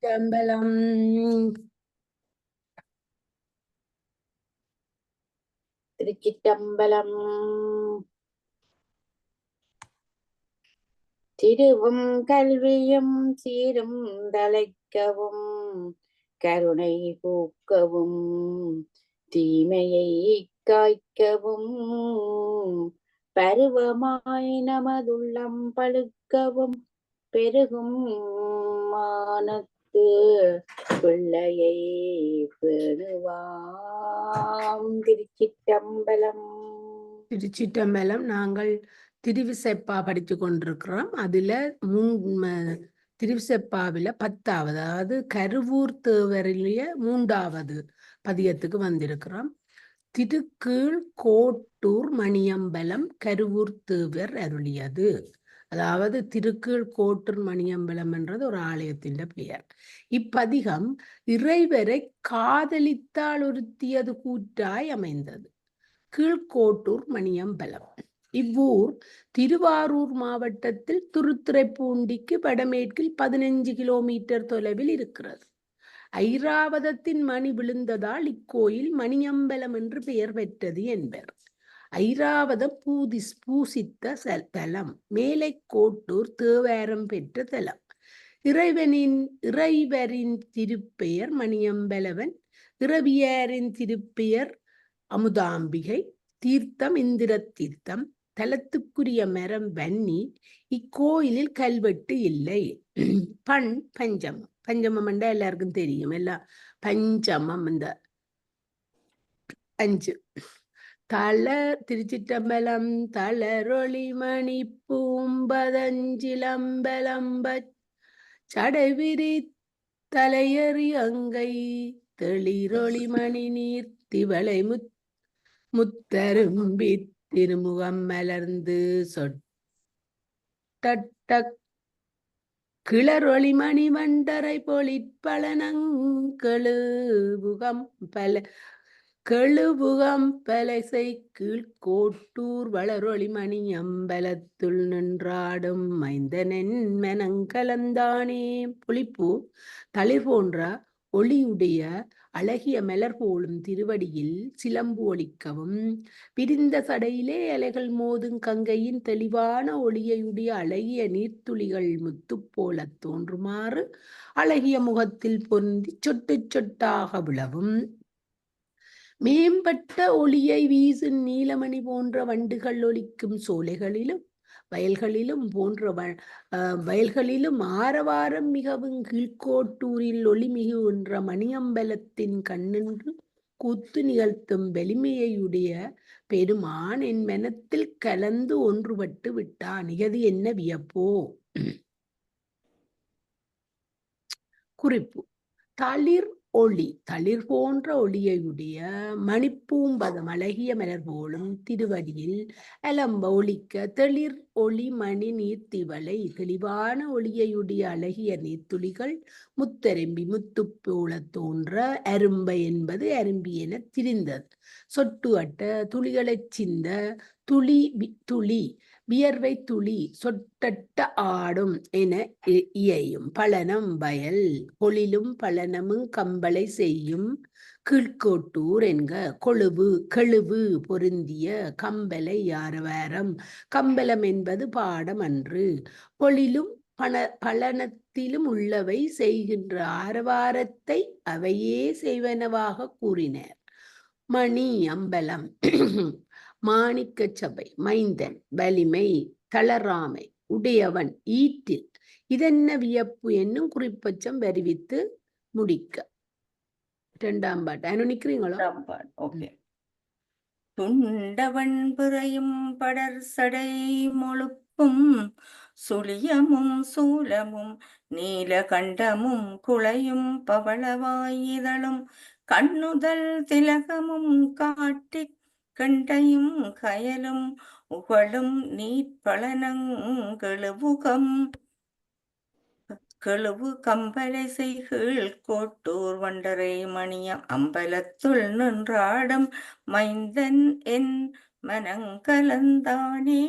திருச்சிற்றம்பலம். திருச்சிற்றம்பலம். திருவும் கல்வியும் சீரும் தலைக்கவும் கருணை பூக்கவும் தீமையை காய்க்கவும் பருவமாய் நமதுள்ளம் பழுக்கவும் பெருகும் மானத்து பிள்ளையை பெறுவாம். திருச்சிற்றம்பலம். திருச்சிற்றம்பலம். நாங்கள் திருவிசைப்பா படித்து கொண்டிருக்கிறோம். அதுல திருவிசைப்பாவில 10வது, அதாவது கருவூர் தேவரிலேயே 3வது பதியத்துக்கு வந்திருக்கிறோம். திருக்கீழ் கோட்டூர் மணியம்பலம் கருவூர் தேவர் அருளியது. அதாவது திருக்கீழ் கோட்டூர் மணியம்பலம் என்றது ஒரு ஆலயத்தின் பெயர். இப்பதிகம் இறைவரை காதலித்தால் ஒருத்தியது கூற்றாய் அமைந்தது. கீழ்கோட்டூர் மணியம்பலம். இவ்வூர் திருவாரூர் மாவட்டத்தில் திருத்துறைப்பூண்டிக்கு வடமேற்கில் 15 கிலோமீட்டர் தொலைவில் இருக்கிறது. ஐராவதத்தின் மணி விழுந்ததால் இக்கோயில் மணியம்பலம் என்று பெயர் பெற்றது என்பர். ஐராவதம் பூசித்த தலம். மேலை கோட்டூர் தேவாரம் பெற்ற தலம். இறைவரின் திருப்பெயர் மணியம்பலவன். இரவியாரின் திருப்பெயர் அமுதாம்பிகை. தீர்த்தம் இந்திர தீர்த்தம். தலத்துக்குரிய மரம் வன்னி. இக்கோயிலில் கல்வெட்டு இல்லை. பஞ்சமம். பஞ்சமம் என்றா எல்லாருக்கும் தெரியும். எல்லாம் பஞ்சமம். இந்த 5 திருச்சிற்றம்பலம். தளரொளி மணி பூம்பதஞ்சிலம்பலம்ப சடைவிரி தலையறி அங்கை தெளிரொளி மணி நீர் திவளை முத்தரும்பி திருமுகம் மலர்ந்து சொட்ட கிளரொளி மணி வண்டரை பொழிப்பழனங்கெழுபுகம் பலசை கீழ்கோட்டூர் வளரொளி மணி அம்பலத்துள் நின்றாடும் மைந்தனென் மெனங்கலந்தானே. பொழிப்பு தளிர் போன்ற ஒளியுடைய அழகிய மலர் போலும் திருவடியில் சிலம்பு ஒலிக்கவும் பிரிந்த சடையிலே அலைகள் மோதும் கங்கையின் தெளிவான ஒளியுடைய அழகிய நீர்த்துளிகள் முத்து போல தோன்றுமாறு அழகிய முகத்தில் பொருந்தி சொட்டு சொட்டாக விழவும் மேம்பட்ட ஒளியை வீசும் நீலமணி போன்ற வண்டுகள் ஒலிக்கும் சோலைகளிலும் வயல்களிலும் ஆரவாரம் மிகவும் கீழ்கோட்டூரில் ஒளிமிகு என்ற மணியம்பலத்தின் கண்ணின்று கூத்து நிகழ்த்தும் வலிமையுடைய பெருமான் என் மனத்தில் கலந்து ஒன்றுபட்டு விட்டான். இது என்ன வியப்போ. குறிப்பு: தளிர் ஒளி. தளிர் போன்ற ஒளியுடைய மணிப்பூம்பதம் அழகிய மலர் போலும் திருவடியில் அலம்ப ஒலிக்க தெளிர் ஒளி மணி நீர்த்திவளை தெளிவான ஒளியுடைய அழகிய நீர்த்துளிகள் முத்தரும்பி முத்து போல தோன்ற அரும்பை என்பது அரும்பி என திரிந்தது. சொட்டு அட்ட துளிகளைச் சிந்த துளி வியர்வை துளி சொட்டட்ட ஆடும் என இயையும் பழனம் வயல் பொழிலும் பழனமும் கம்பளை செய்யும் கீழ்கோட்டூர் என்க கெழுவு பொருந்திய கம்பளை ஆரவாரம். கம்பளம் என்பது பாடம் அன்று. பொழிலும் பழனத்திலும் உள்ளவை செய்கின்ற ஆரவாரத்தை அவையே செய்வனவாக கூறினார். மணி அம்பலம் மாணிக்க சபை. மைந்தன் வலிமை தளராமை உடையவன் ஈட்டில். இதென்ன வியப்பு என்னும் குறிப்பச்சம் வருவித்து முடிக்க. 2ஆம் பாட்டு அனுநிக்கிறீங்களோ? துண்டவன் பிறையும் படர் சடை மொழுப்பும் சுழியமும் சூலமும் நீலகண்டமும் குளையும் பவளவாயிதழும் கண்ணுதல் திலகமும் காட்டி கண்டையும் கயலும் உகழும் நீர்ப்பழனங்கெழுபுகம் கம்பலை செய்கீழ் கோட்டூர் வண்டரை மணியம் அம்பலத்துள் நின்றாடும் மைந்தன் என் மனங்கலந்தானே.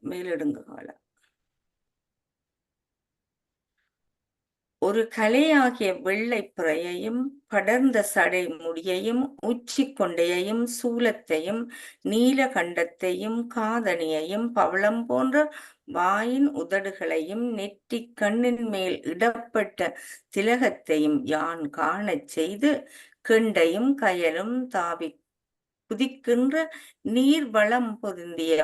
மேலிடுங்க காலம். ஒரு கலையாகிய வெள்ளை பிறையையும் படர்ந்த சடை முடியையும் உச்சி கொண்டையையும் சூலத்தையும் நீலகண்டத்தையும் காதணியையும் பவளம் போன்ற வாயின் உதடுகளையும் நெற்றி கண்ணின் மேல் இடப்பட்ட திலகத்தையும் யான் காணச் செய்து கெண்டையும் கயலும் தாவி குதிக்கின்ற நீர் வளம் பொருந்திய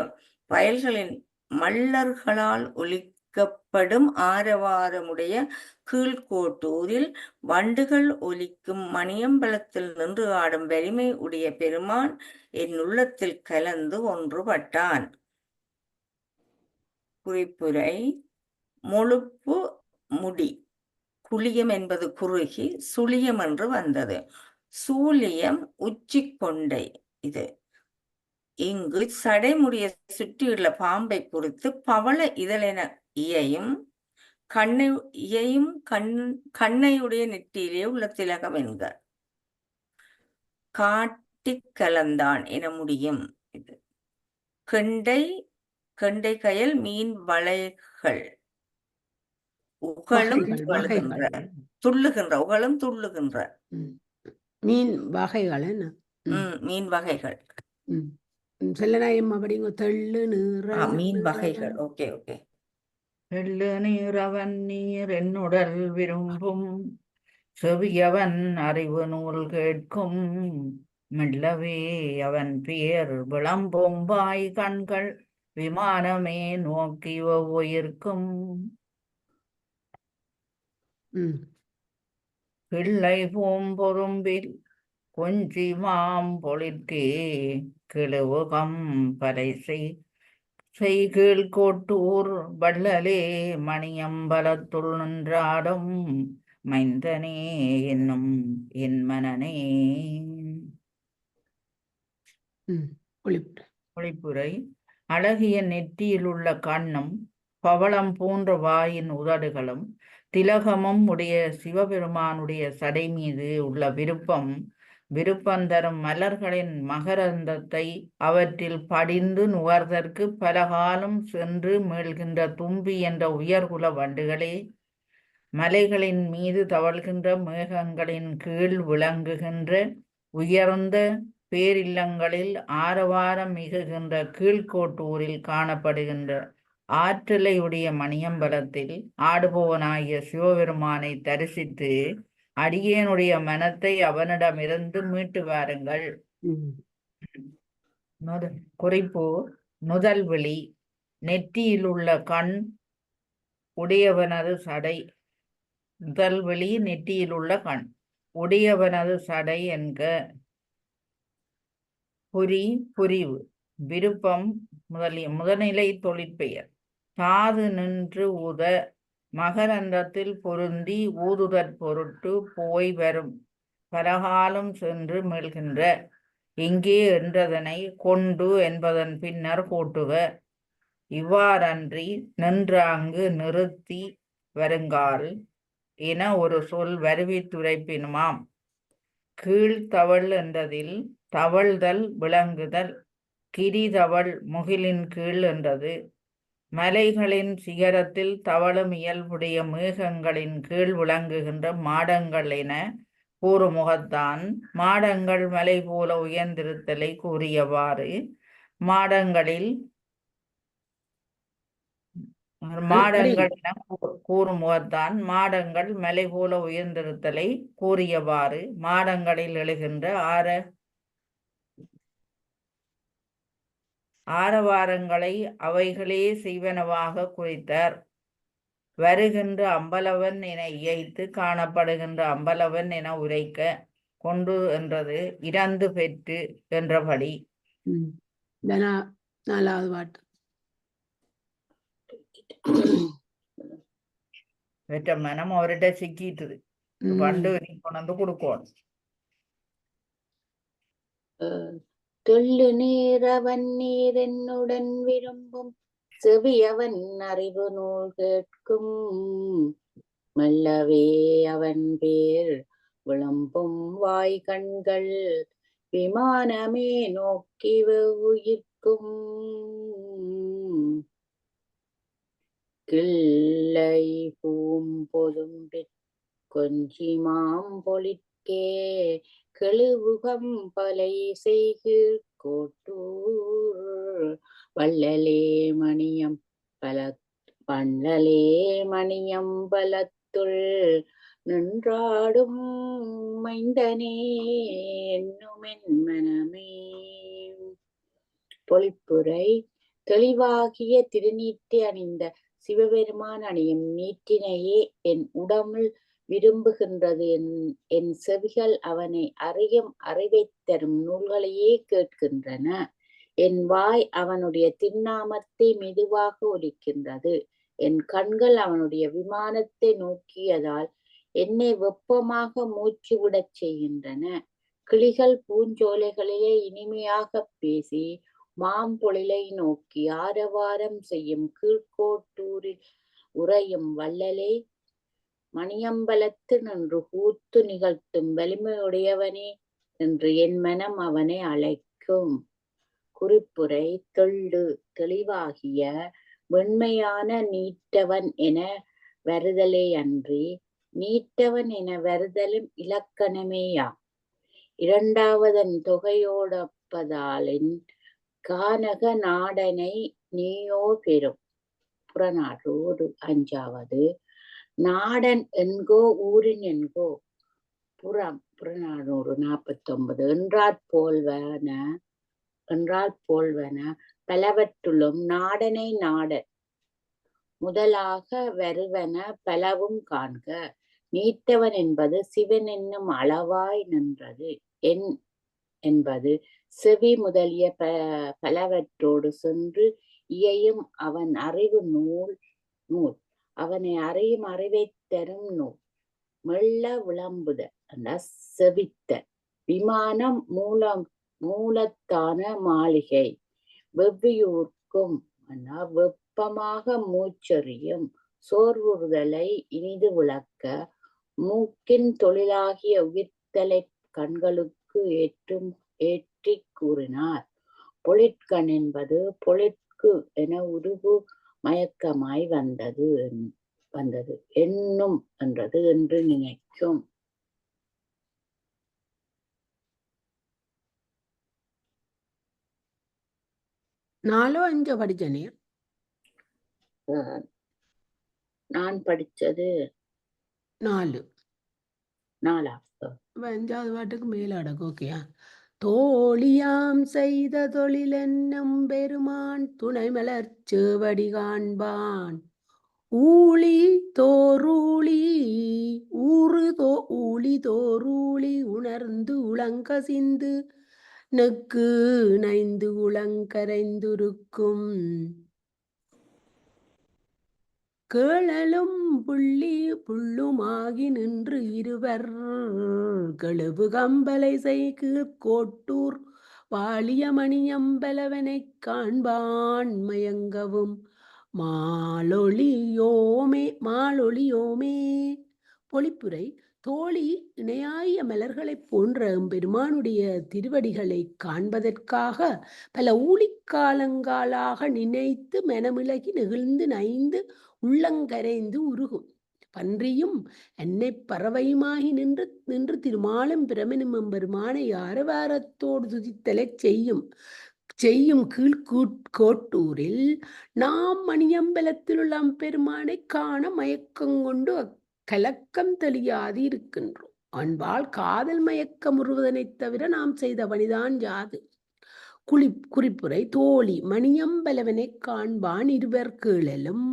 வயல்களின் மல்லர்களால் ஒலிக்கப்படும் ஆரவாரமுடைய கீழ்கோட்டூரில் வண்டுகள் ஒலிக்கும் மணியம்பலத்தில் நின்று ஆடும் வலிமை உடைய பெருமான் என் உள்ளத்தில் கலந்து ஒன்றுபட்டான். குறிப்புரை: முழுப்பு முடி குளியம் என்பது குறுகி சுழியம் என்று வந்தது. சூலியம் உச்சி கொண்டை. இது இங்கு சடைமுடிய சுற்றியுள்ள பாம்பை குறித்து பவள இதழென இயையும் கண்ணையுடைய நெற்றியிலே உள்ள திலகம் என்க. காட்டிக் கலந்தான் என முடியும். இது கெண்டை கயல் மீன் வளைகள் உகழும் துள்ளுகின்ற உகழும் துள்ளுகின்ற மீன் வகைகள் என்ன? மீன் வகைகள். செல்லநாயம் அப்படிங்க தெள்ளு நீர் மீன் வகைகள். Okay okay. தெள்ளு நீரவன் நீர் என்னுடல் விரும்பும் செவியவன் அறிவு நூல் கேட்கும் மெல்லவே அவன் பேர் விளம்பும் வாய் கண்கள் விமானமே நோக்கி உயிர்க்கும் பிள்ளை பூம்பொரும்பில் கொஞ்சி மாம்பொழிற்கே கிழவுகம் பறை செய்கீழ் கோட்டூர் வள்ளலே மணியம்பலத்துள் நின்றாடும் மைந்தனே என்னும் என் மனனே. ஒளிப்புரை: அழகிய நெற்றியில் உள்ள கண்ணும் பவளம் போன்ற வாயின் உதடுகளும் திலகமும் உடைய சிவபெருமானுடைய சடை மீது உள்ள விருப்பந்தரும் மலர்களின் மகரந்தத்தை அவற்றில் படிந்து நுகர்தற்கு பலகாலம் சென்று மீள்கின்ற தும்பி என்ற உயர்குல வண்டுகளே, மலைகளின் மீது தவழ்கின்ற மேகங்களின் கீழ் விளங்குகின்ற உயர்ந்த பேரில்லங்களில் ஆரவாரம் மிகுகின்ற கீழ்கோட்டூரில் காணப்படுகின்ற ஆற்றலையுடைய மணியம்பலத்தில் ஆடுபவனாகிய சிவபெருமானை தரிசித்து அடியேனுடைய மனத்தை அவனிடமிருந்து மீட்டு வாருங்கள். குறிப்பு: முதல் விழி நெற்றியில் உள்ள கண் உடையவனது சடை. முதல் விழி நெற்றியில் உள்ள கண் உடையவனது சடை என்க. புரிவு: விருப்பம் முதல்நிலை தொழிற்பெயர். தாது நின்று ஊத மகரந்தத்தில் பொருந்தி ஊதுதற் பொருட்டு போய் வரும் பலகாலம் சென்று மீள்கின்ற. இங்கே என்றதனை கொண்டு என்பதன் பின்னர் கூட்டுக. இவ்வாறன்றி நின்றாங்கு நிறுத்தி வருங்கால் என ஒரு சொல் வருவித்துரைப்பினுமாம். கீழ்த்தவள் என்றதில் தவழ்தல் விளங்குதல். கிரிதவள் முகிலின் கீழ் என்றது. மலைகளின் சிகரத்தில் தவழும் இயல்புடைய மேகங்களின் கீழ் விளங்குகின்ற மாடங்கள் என கூறுமுகத்தான் மாடங்கள் மலை போல உயர்ந்திருத்தலை கூறியவாறு மாடங்கள் என கூறுமுகத்தான் மாடங்கள் மலை போல உயர்ந்திருத்தலை கூறியவாறு மாடங்களில் எழுகின்ற ஆரவாரங்களை அவைகளே செய்வனவாக குறித்தார். வருகின்ற அம்பலவன் என இயைத்து காணப்படுகின்ற அம்பலவன் என உரைக்க கொண்டு என்றது இறந்து பெற்று என்றபடி. 4வது பாட்டு. பெற்ற மனம் அவர்கிட்ட சிக்கிட்டுது. பண்டு கொண்டு கொடுக்கணும். தெள்ளு நீரவன் நீர் என்னுடன் விரும்பும் செவியவன் அறிவு நூல் கேட்கும் மெல்லவே அவன் பேர் விளம்பும் வாய் கண்கள் விமானமே நோக்கி உயிர்க்கும் கிள்ளை பூம்பொதும்பிற் கஞ்சிமாம் பொழிற்கே கெழுவுகம் பலை செய்கு கோட்டூர் வள்ளலே மணியம் பலத்துள் நின்றாடும் மைந்தனே என்னுமென் மனமே. பொழிப்புரை. தெளிவாகிய திருநீற்றை அணிந்த சிவபெருமான் அணியும் நீற்றினையே என் உடம்புள் விரும்புகின்றது. என் செவிகள் அவனை அறியும் அறிவைத் தரும் நூல்களையே கேட்கின்றன. என் வாய் அவனுடைய திருநாமத்தை மெதுவாக ஒலிக்கின்றது. என் கண்கள் அவனுடைய விமானத்தை நோக்கியதால் என்னை வெப்பமாக மூச்சு விடச் செய்கின்றன. கிளிகள் பூஞ்சோலைகளிலே இனிமையாக பேசி மாம்பொழிலை நோக்கி ஆரவாரம் செய்யும் கீழ்கோட்டூரில் உறையும் வள்ளலே மணியம்பலத்து நின்று கூத்து நிகழ்த்தும் வலிமையுடையவனே என்று என் மனம் அவனை அழைக்கும். குறிப்புரை. தெளிவாகிய வெண்மையான நீட்டவன் என வருதலே அன்றி நீட்டவன் என வருதலும் இலக்கணமேயாம். இரண்டாவதன் தொகையோடப்பதாலின் கானக நாடனை நீயோ பெறும். புறநானூறு 5வது. நாடன் என்கோ ஊரின் என்கோ. புறநானூறு 49. என்றால் போல்வன பலவற்றுள்ளும் நாடனை நாடன் முதலாக வருவன பலவும் காண்க. நீட்டவன் என்பது சிவன் என்னும் அளவாய் நின்றது. என்பது செவி முதலிய பலவற்றோடு சென்று இயையும் அவன் அறிவு நூல். அவனை அறியும் அறிவைத் தரும் நூல். மெல்ல விளம்புத செவித்த. விமானம் மூலத்தான மாளிகை. வெவ்வியூர்க்கும் வெப்பமாக மூச்செறியும். சோர்வுறுதலை இனிது விளக்க மூக்கின் தொழிலாகிய உயிர்த்தலை கண்களுக்கு ஏற்றி கூறினார். பொழிற்கண் என்பது பொழிற்கு என உருவு மயக்கமாய் வந்தது என்னும் என்றது என்று நினைக்கும். நாலோ அஞ்சோ படிச்சனே. நான் படிச்சது 4. 4. 5வது பாட்டுக்கு மேல அடக்கு. ஓகேயா. தோழியாம் செய்த தொழிலென்னும் பெருமான் துணை மலர்ச்சேவடி காண்பான். ஊழி தோறூழி ஊழி தோறூழி உணர்ந்து உளங்கசிந்து நெக்கு நைந்து உளங்கரைந்துருக்கும். கேழலும் புள்ளுமாகி நின்று இருவர் கெழுவு கம்பலை செய்கு கோட்டூர் வாழிய மணியம்பலவனைக் காண்பான் மயங்கவும் மாலொளியோமே. பொழிப்புரை. தோழி இணையாய மலர்களைப் போன்ற எம்பெருமானுடைய திருவடிகளை காண்பதற்காக பல ஊழிக்காலங்காலாக நினைத்து மனமிளகி நெகிழ்ந்து நைந்து உள்ளங்கரைந்து உருகும். பன்றியும் என்னை பறவையுமாகி நின்று திருமாலும் பிரமனும் எம்பெருமானை ஆரவாரத்தோடு துதித்தலை செய்யும் கீழ்கோட்டூரில் நாம் மணியம்பலத்திலுள்ள பெருமானை காண மயக்கங்கொண்டு கலக்கம் தெளியாது இருக்கின்றோம். அன்பால் காதல் மயக்கம் உருவதனைத் தவிர நாம் செய்த பணிதான் யாது? குறிப்புரை. தோழி மணியம்பலவனை காண்பான் இருவர் கேழலும்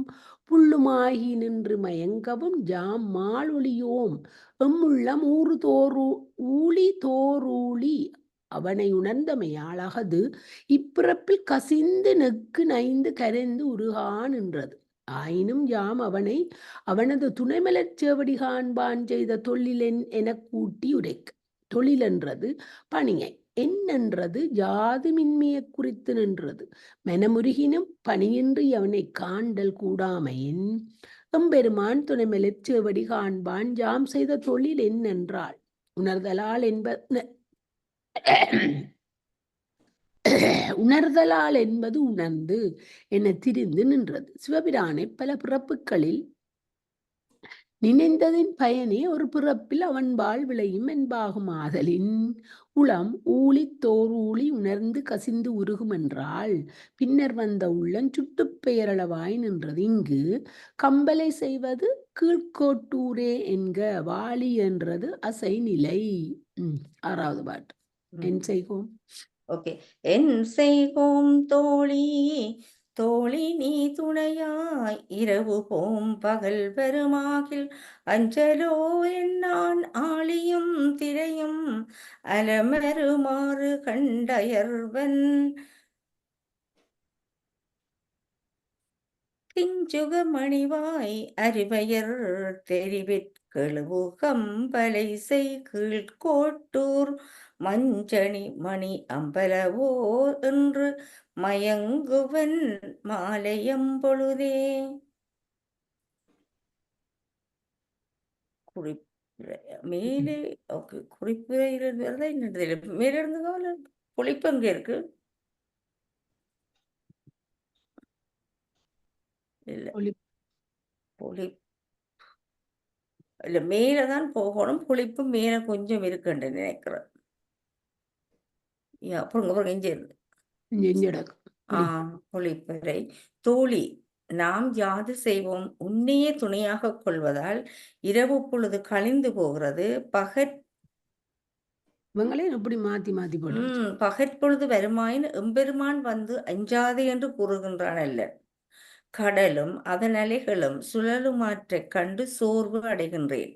புள்ளுமாகி நின்று மயங்கவும் ஜாம் மாலொளியோம் எம்முள்ளம் ஊழி தோறூழி அவனை உணர்ந்தமையாளகது இப்பிறப்பில் கசிந்து நெக்கு நைந்து கரைந்து உருகான் என்றது. ஆயினும் யாம் அவனது துணைமலர்ச்சேவடி காண்பான் செய்த தொழிலென் என கூட்டி உரைக்க. தொழிலென்றது பணியை, என்னென்றது யாது மின்மையை குறித்து நின்றது. மனமுருகினும் பணியின்றி அவனை காண்டல் கூடாமையின் எம்பெருமான் துணைமலர்ச்சேவடி காண்பான் யாம் செய்த தொழில் என்னென்றால் உணர்தலால் என்பது உணர்ந்து என திரிந்து நின்றது. சிவபிரானை பல பிறப்புகளில் நினைந்ததின் பயனே ஒரு பிறப்பில் அவன்பால் விளையும் என்பாகும் ஆதலின் உளம் ஊழித் தோரூழி உணர்ந்து கசிந்து உருகுமென்றால் பின்னர் வந்த உள்ளம் சுட்டுப் பெயரளவாய் நின்றது. இங்கு கம்பலை செய்வது கீழ்கோட்டூரே என்க வாளி என்றது அசை நிலை. 6வது பாட்டு. என் செய்கோம் ஓகே. என் செய்கோம் தோழி தோழி நீ துணையாய் இரவு போம் பகல் வருமாகில் அஞ்சலோ என்னான் ஆழியும் திரையும் அலமருமாறு கண்டயர்வன் கிஞ்சுகமணிவாய் அறிவயர் தெரிவிற்கெழுவு கம்பலை செய் கீழ்கோட்டூர் மஞ்சணி மணி அம்பலவோ என்று மயங்குவன் மாலையம்பொழுதே. மேலே ஓகே, குறிப்புரையில் வருதா என்னது மேல இருந்து பொழிப்பு அங்க இருக்கு இல்ல இல்ல மேலதான் போகணும். புளிப்பு மேல கொஞ்சம் இருக்குன்னு நினைக்கிறேன். அப்புறம் இங்க புளிப்பறை தோழி நாம் யாது செய்வோம் உன்னையே துணையாக கொள்வதால் இரவு பொழுது கழிந்து போகிறது. பகற்பொழுது வருமாயின் எம்பெருமான் வந்து அஞ்சாதே என்று கூறுகின்றான் அல்ல. கடலும் அதன் அலைகளும் சுழலுமாற்றைக் கண்டு சோர்வு அடைகின்றேன்.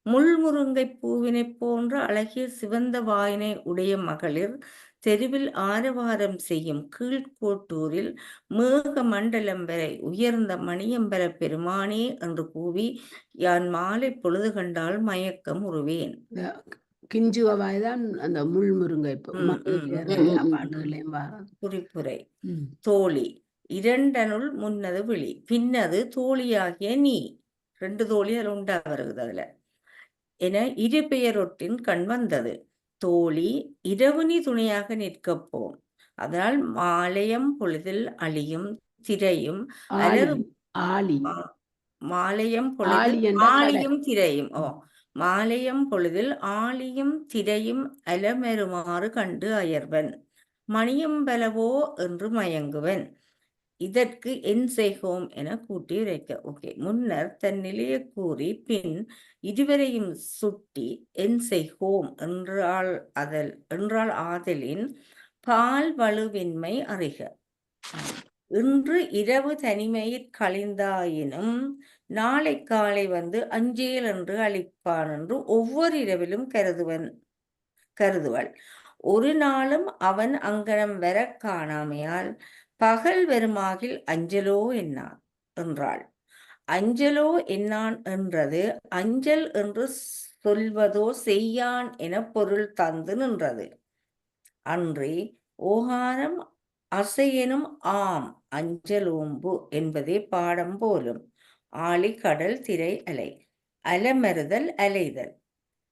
முள்முருங்கை பூவினை போன்ற அழகிய சிவந்த வாயினை உடைய மகளிர் தெருவில் ஆரவாரம் செய்யும் கீழ்கோட்டூரில் மேக மண்டலம் வரை உயர்ந்த மணியம்பல பெருமானே என்று கூவி யான் மாலை பொழுது கண்டால் மயக்கம் உருவேன். கிஞ்சுவாய்தான் அந்த முள்முருங்கை குறிப்புரை தோழி இரண்டனுள் முன்னது விழி பின்னது தோழியாகிய நீ. 2 தோழி அதில் உண்டா வருகிறது அதுல என இரு பெயரொட்டின் கண் வந்தது. தோழி இரவு நீ துணையாக நிற்கப்போம். அதனால் மாலையம் பொழுதில் அழியும் திரையும் மாலையம் பொழுதில் ஆழியும் திரையும் மாலையம் பொழுதில் ஆழியும் திரையும் அலமெருமாறு கண்டு அயர்வன் மணியம்பலவோ என்று மயங்குவன். இதற்கு என் செய்கோம் என கூட்டி உரைக்க. ஓகே, முன்னர் தன் நிலையை கூறி பின் இருவரையும் சுட்டி என் செய்கோம் என்றால் ஆதலின் பால் வலுவின்மை அறிக. இன்று இரவு தனிமையில் கழிந்தாயினும் நாளை காலை வந்து அஞ்சேல் என்று அளிப்பான் என்று ஒவ்வொரு இரவிலும் கருதுவள். ஒரு நாளும் அவன் அங்கனம் வர காணாமையால் பகல் வருமாகில் அஞ்சலோ என்னான் என்றாள். அஞ்சலோ என்னான் என்றது அஞ்சல் என்று சொல்வதோ செய்யான் என பொருள் தந்து நின்றது. அன்றி ஓகாரம் அசையெனும் ஆம் அஞ்சலோம்பு என்பதே பாடம் போலும். ஆழி கடல் திரை அலை அலமறுதல் அலைதல்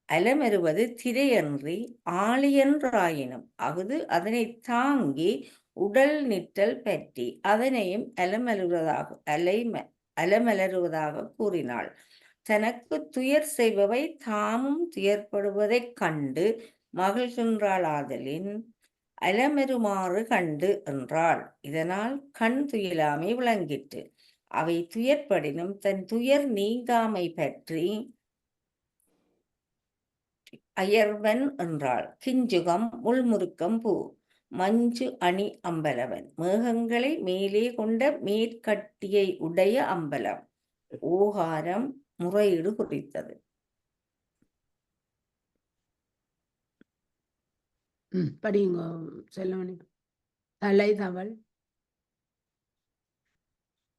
அலமறுவது திரையன்றி ஆழியன்றாயினும் அஃது அதனை தாங்கி உடல் நிற்றல் பற்றி அதனையும் அலமலருவதாக கூறினாள். தனக்கு துயர் செய்பவை தாமும் துயர்படுவதைக் கண்டு மகிழ்கின்றாள். ஆதலின் அலமெருமாறு கண்டு என்றாள். இதனால் கண் துயிலாமை விளங்கிற்று. அவை துயர்படினும் தன் துயர் நீங்காமை பற்றி அயர்வன் என்றாள். கிஞ்சுகம் முள்முருக்கம் பூ மஞ்சு அணி அம்பலவன் மேகங்களை மேலே கொண்ட மேற்கட்டியை உடைய அம்பலம் ஓகாரம் முறையீடு குறித்தது. படிங்க செல்லமணி. தலை தவள்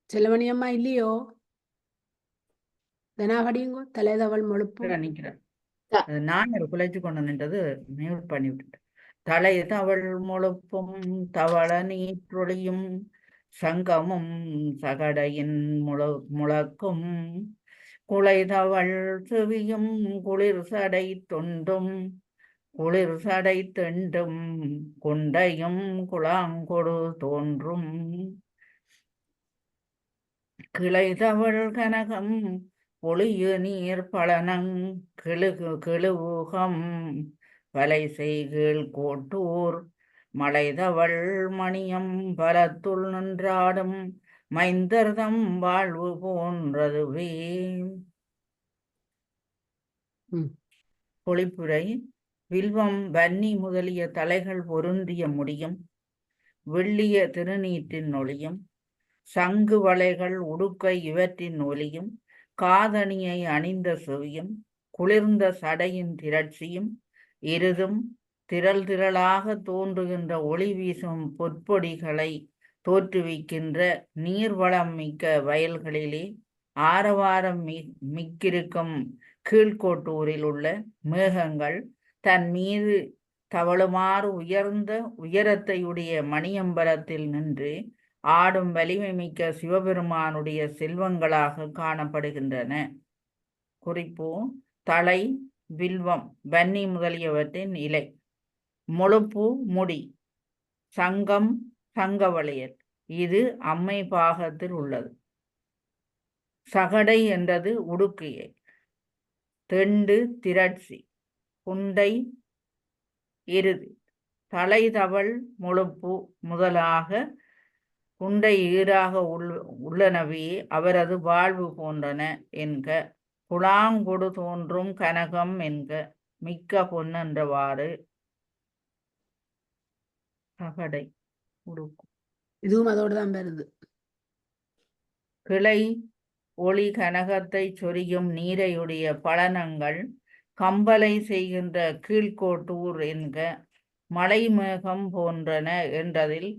செல்லமணி அம்மா இல்லையோ? படியுங்க. தலை தவள் மொழுப்பு நிக்கிறேன். நான் குலைச்சு கொண்டு நின்றது மியூட் பண்ணி விட்டுட்டேன். தலை தவள் முழுப்பும் தவள நீற்றொழியும் சங்கமும் சகடையின் முழக்கும் குலைதவள் செவியும் குளிர் சடை தொண்டும் குளிர் சடை தெண்டும் குண்டையும் குழாங்கொடு தோன்றும் கிளைதவள் கனகம் பொழிய நீர் பழனங் கெழுவுகம் வலை செய்கீழ் கோட்டூர் மலைதவள் மணியம் பலத்துள் நின்றாடும் மைந்தர்தம் வாழ்வு போன்றதுவே. பொழிப்புரை. வில்வம் வன்னி முதலிய தலைகள் பொருந்திய முடியும், வெள்ளிய திருநீற்றின் ஒளியும், சங்கு வளைகள் உடுக்கை இவற்றின் ஒலியும், காதணியை அணிந்த செவியும், குளிர்ந்த சடையின் திரட்சியும், இருதும் திரள் திரளாக தோன்றுகின்ற ஒளி வீசும் பொற்பொடிகளை தோற்றுவிக்கின்ற நீர்வளம் மிக்க வயல்களிலே ஆரவாரம் மிக்கிருக்கும் கீழ்கோட்டூரில் உள்ள மேகங்கள் தன் மீது தவழுமாறு உயர்ந்த உயரத்தையுடைய மணியம்பலத்தில் நின்று ஆடும் வலிமை மிக்க சிவபெருமானுடைய செல்வங்களாக காணப்படுகின்றன. குறிப்பு: தலை வில்வம் வன்னி முதலியவற்றின் இலை, முழுப்பு முடி, சங்கம் சங்கவளையல், இது அம்மை பாகத்தில் உள்ளது. சகடை என்றது உடுக்கையை, தெண்டு திரட்சி, குண்டை எருது, தலைதவள் முழுப்பு முதலாக குண்டை ஈராக உள்ளனவே அவரது வாழ்வு போன்றன என்க. குழாங்கொடு தோன்றும் கனகம் என்க மிக்க பொன்னென்றவாறு. சகடை உடுக்கு இதுவும் அதோடு தான் வருது. கிளை ஒளி கனகத்தை சொரியும் நீரையுடைய பழனங்கள் கம்பலை செய்கின்ற கீழ்கோட்டூர் என்க. மலை மேகம் போன்றன என்றதில்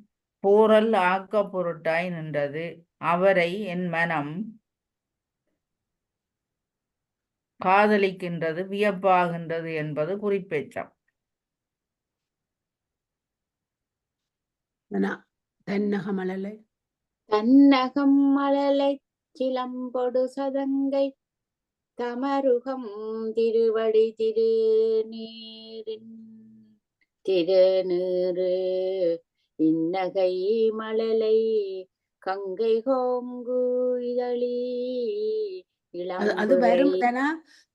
போரல் ஆக்க பொருட்டாய் நின்றது. அவரை என் மனம் காதலிக்கின்றது, வியப்பாகின்றது என்பது குறிப்பெச்சம். தென்னகமலலை தன்னகம் மழலை சிலம்பொடு சதங்கை தமருகம் திருவடி திருநீறு இன்னகை மழலை கங்கை கோங்கு இதழி அது வரும்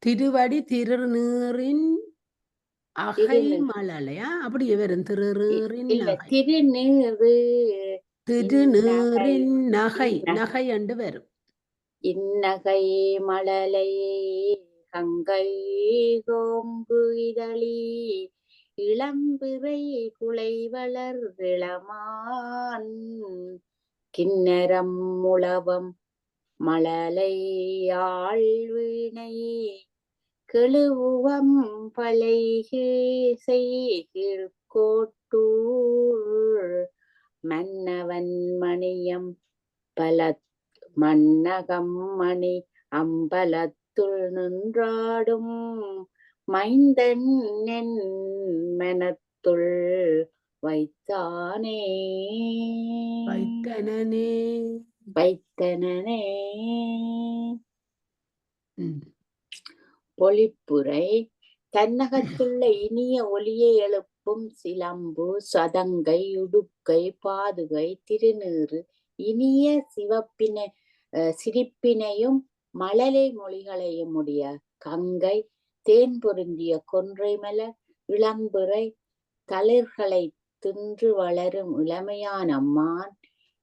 திருவடி திருநீரின் அகை மழலையா? அப்படி வரும் திருநீரின் திருநீரின் நகை நகை என்று வரும். இன்னகை மழலை கங்கை கோங்கு இதழி இளம்பிறை குலை வளர் இளமான் கிண்ணரம் முழவம் மழலை ஆழ்வினை கெழுவுவம் பலைகே செய்கீழ் கோட்டூர் மன்னவன் மணியம் பல மன்னகம் மணி அம்பலத்துள் நின்றாடும் மைந்தன் என் மனத்துள் வைத்தனனே. பொழிப்புரை. தன்னகத்துள்ள இனிய ஒலியை எழுப்பும் சிலம்பு, சதங்கை, உடுக்கை, பாதுகை, திருநீறு, இனிய சிரிப்பினையும் மழலை மொழிகளையும் உடைய கங்கை, தேன் பொருந்திய கொன்றை மலர், இளம்பிறை தளிர்களை தின்று வளரும் இளமையான அம்மான்,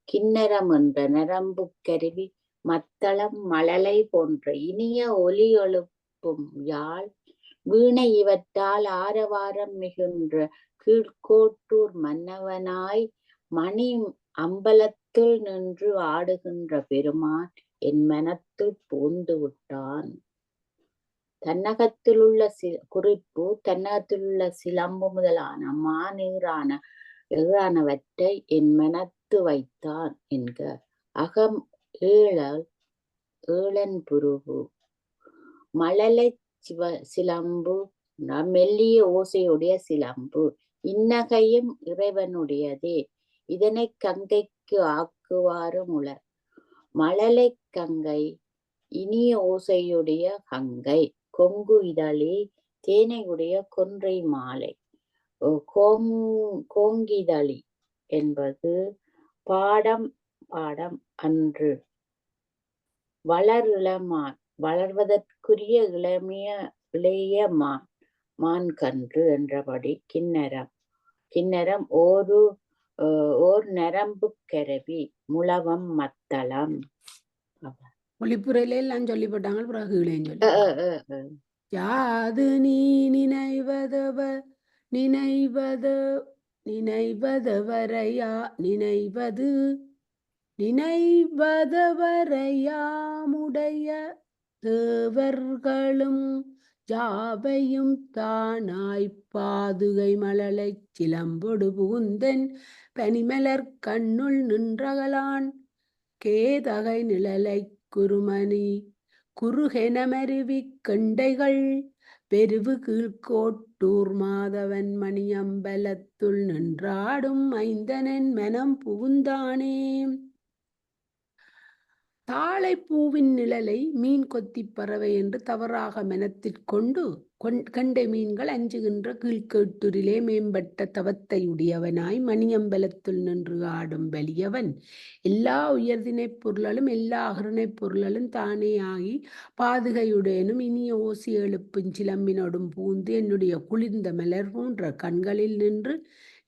கிண்ணரம் என்ற நரம்பு கருவி, மத்தளம், மழலை போன்ற இனிய ஒலி எழுப்பும் யாழ், வீணை இவற்றால் ஆரவாரம் மிகுன்ற கீழ்கோட்டூர் மன்னவனாய் மணி அம்பலத்துள் நின்று ஆடுகின்ற பெருமான் என் மனத்துள் பூந்து விட்டான். தன்னகத்திலுள்ள குறிப்பு: தன்னகத்திலுள்ள சிலம்பு முதலான மாநீரானவற்றை என் மனத்து வைத்தான் என்க. அகம் ஏழன் புருவு. மழலை சிலம்பு மெல்லிய ஓசையுடைய சிலம்பு, இன்னகையும் இறைவனுடையதே, இதனை கங்கைக்கு ஆக்குவாரும் உளர். மழலை கங்கை இனிய ஓசையுடைய கங்கை, கொங்கு இதழி தேனையுடைய கொன்றை மாலை. கோங்கிதழி என்பது பாடம் அன்று. வளரிளமான் வளர்வதற்குரிய இளைய மான்கன்று என்றபடி கிண்ணரம் ஓர் நரம்பு கருவி முழவம் மத்தளம். ஒளிப்புறையில எல்லாம் சொல்லி போட்டாங்க. பிறகு சொல்லி யாது நீ நினைவதவரையாமுடைய தேவர்களும் ஜாவையும் தானாய்ப் பாதுகை மழலைச் சிலம்பொடு புகுந்தன் பனிமலர் கண்ணுள் நின்றகலான் கேதகை நிழலைக் குருமணி குறுகெனமருவிக் கெண்டைகள் பெருவு கீழ்கோட்டூர் மாதவன் மணியம்பலத்துள் நின்றாடும் மைந்தனன் மனம் புகுந்தானே. தாழைப்பூவின் நிழலை மீன் கொத்திப் பறவை என்று தவறாக மனத்திற்கொண்டு கண்டை மீன்கள் அஞ்சுகின்ற கீழ்கேட்டூரிலே மேம்பட்ட தவத்தையுடையவனாய் மணியம்பலத்துள் நின்று ஆடும் வலியவன் எல்லா உயர்திணைப் பொருளும் எல்லா அகரணைப் பொருளும் தானே ஆகி பாதுகையுடனும் இனிய ஓசி எழுப்பும் சிலம்பினோடும் பூந்து என்னுடைய குளிர்ந்த மலர் போன்ற கண்களில் நின்று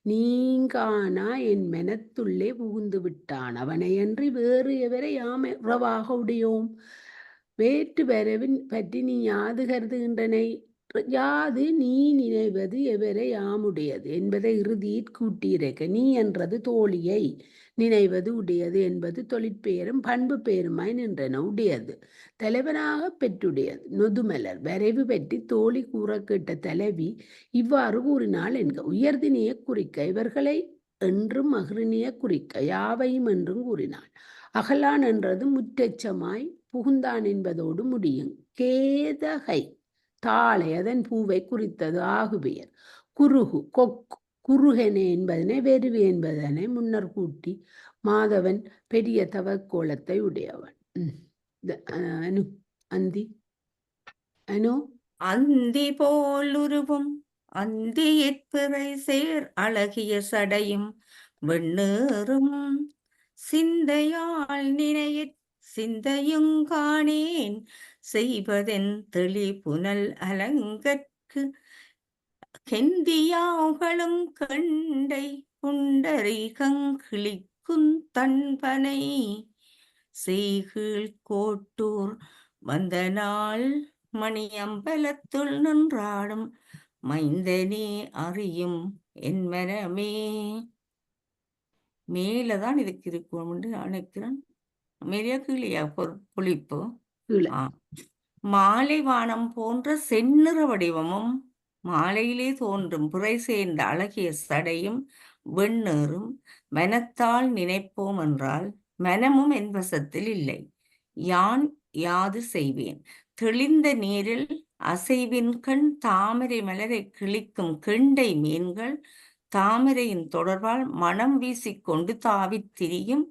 நீங்கானா என் மனத்துள்ளே புகுந்து விட்டான். அவனையன்றி வேறு எவரை யாம் உறவாக உடையோம். வேற்று வரவின் பற்றி நீ யாது கருதுகின்றனை? யாது நீ நினைவது எவரை யாமுடையது என்பதை இறுதியிற் கூட்டியிருக்க நீ என்றது தோழியை, நினைவது உடையது என்பது தொழிற்பெயரும் பண்பு பெயருமாய் நின்றன. உடையது தலைவனாக பெற்றுடையது நொதுமலர் வரைவு பற்றி தோழி கூற கேட்ட தலைவி இவ்வாறு கூறினாள் என்க. உயர்தினையை குறிக்க இவர்களை என்றும் அகிரினிய குறிக்க யாவையும் என்றும் கூறினாள். அகலான் என்றது முற்றச்சமாய் புகுந்தான் என்பதோடு முடியும். கேதகை தாளை அதன் பூவை குறித்தது ஆகுபெயர். குருகு கொக்கு குறுகென என்பதனை வெறுவி என்பதனை முன்னர் கூட்டி மாதவன் பெரிய தவக்கோலத்தை உடையவன். அனு அந்தி அனு அந்தி போலுருவும் அந்தியிற்பிறை சேர் அழகிய சடையும் வெண்ணேறும் சிந்தையால் நினையிற் சிந்தையும் காணேன் செய்வதென் தெளி புனல் அலங்கற்கு கெந்தியாவுகளும் கண்டை புண்டரிகங்கிளிக்கும் தன்பனை செய்கீழ் கோட்டூர் வந்த நாள் மணியம்பலத்துள் நின்றாடும் மைந்தனே அறியும் என் மனமே. மேலதான் இதுக்கு இருக்கும் என்று நினைக்கிறேன். மேலேயா கீழேயா பொழிப்பு? மாலை வானம் போன்ற செந்நிற வடிவமும் மாலையிலே தோன்றும் புரை சேர்ந்த அழகிய சடையும் வெண்ணேறும் மனத்தால் நினைப்போம் என்றால் மனமும் என் வசத்தில் இல்லை. யான் யாது செய்வேன்? தெளிந்த நீரில் அசைவின் கண் தாமரை மலரை கிழிக்கும் கெண்டை மீன்கள் தாமரையின் தொடர்பால் மனம் வீசிக்கொண்டு தாவித் திரியும்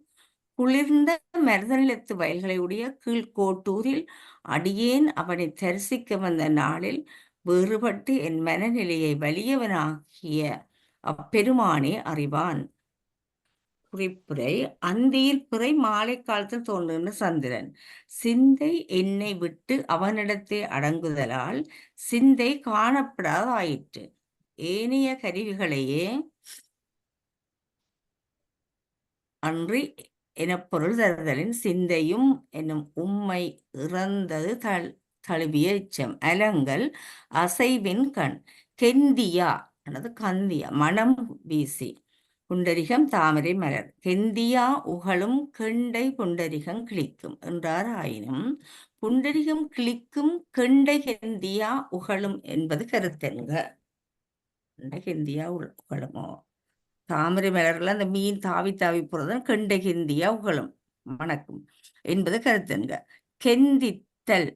குளிர்ந்த மருதநிலத்து வயல்களை உடைய கீழ்கோட்டூரில் அடியேன் அவனை தரிசிக்க வந்த நாளில் வேறுபட்டு என் மனநிலையை வலியவனாகிய அப்பெருமானே அறிவான். குறிப்புரை: அந்தியில் பிறை மாலை காலத்தில் தோன்றுகின்ற சந்திரன். சிந்தை என்னை விட்டு அவனிடத்தை அடங்குதலால் சிந்தை காணப்படாதாயிற்று. ஏனைய கருவிகளையே அன்றி எனப்பொருள் தருதலின் சிந்தையும் என்னும் உம்மை இறந்தது தழுவிய இச்சம். அலங்கள் அசைவின் கண். கெந்தியா அல்லது கந்தியா மனம் வீசி. புண்டரிகம் தாமரை மலர். கெந்தியா உகழும் கெண்டை புண்டரிகம் கிளிக்கும் என்றார். ஆயினும் புண்டரிகம் கிளிக்கும் கெண்டை கெந்தியா உகழும் என்பது கருத்தென்க. கெந்தியா உகழுமோ? தாமரை மலர்கள் அந்த மீன் தாவி தாவி போறதுதான் கெண்டை கெந்தியா உகழும் வணக்கம் என்பது கருத்தென்க. கெந்தித்தல்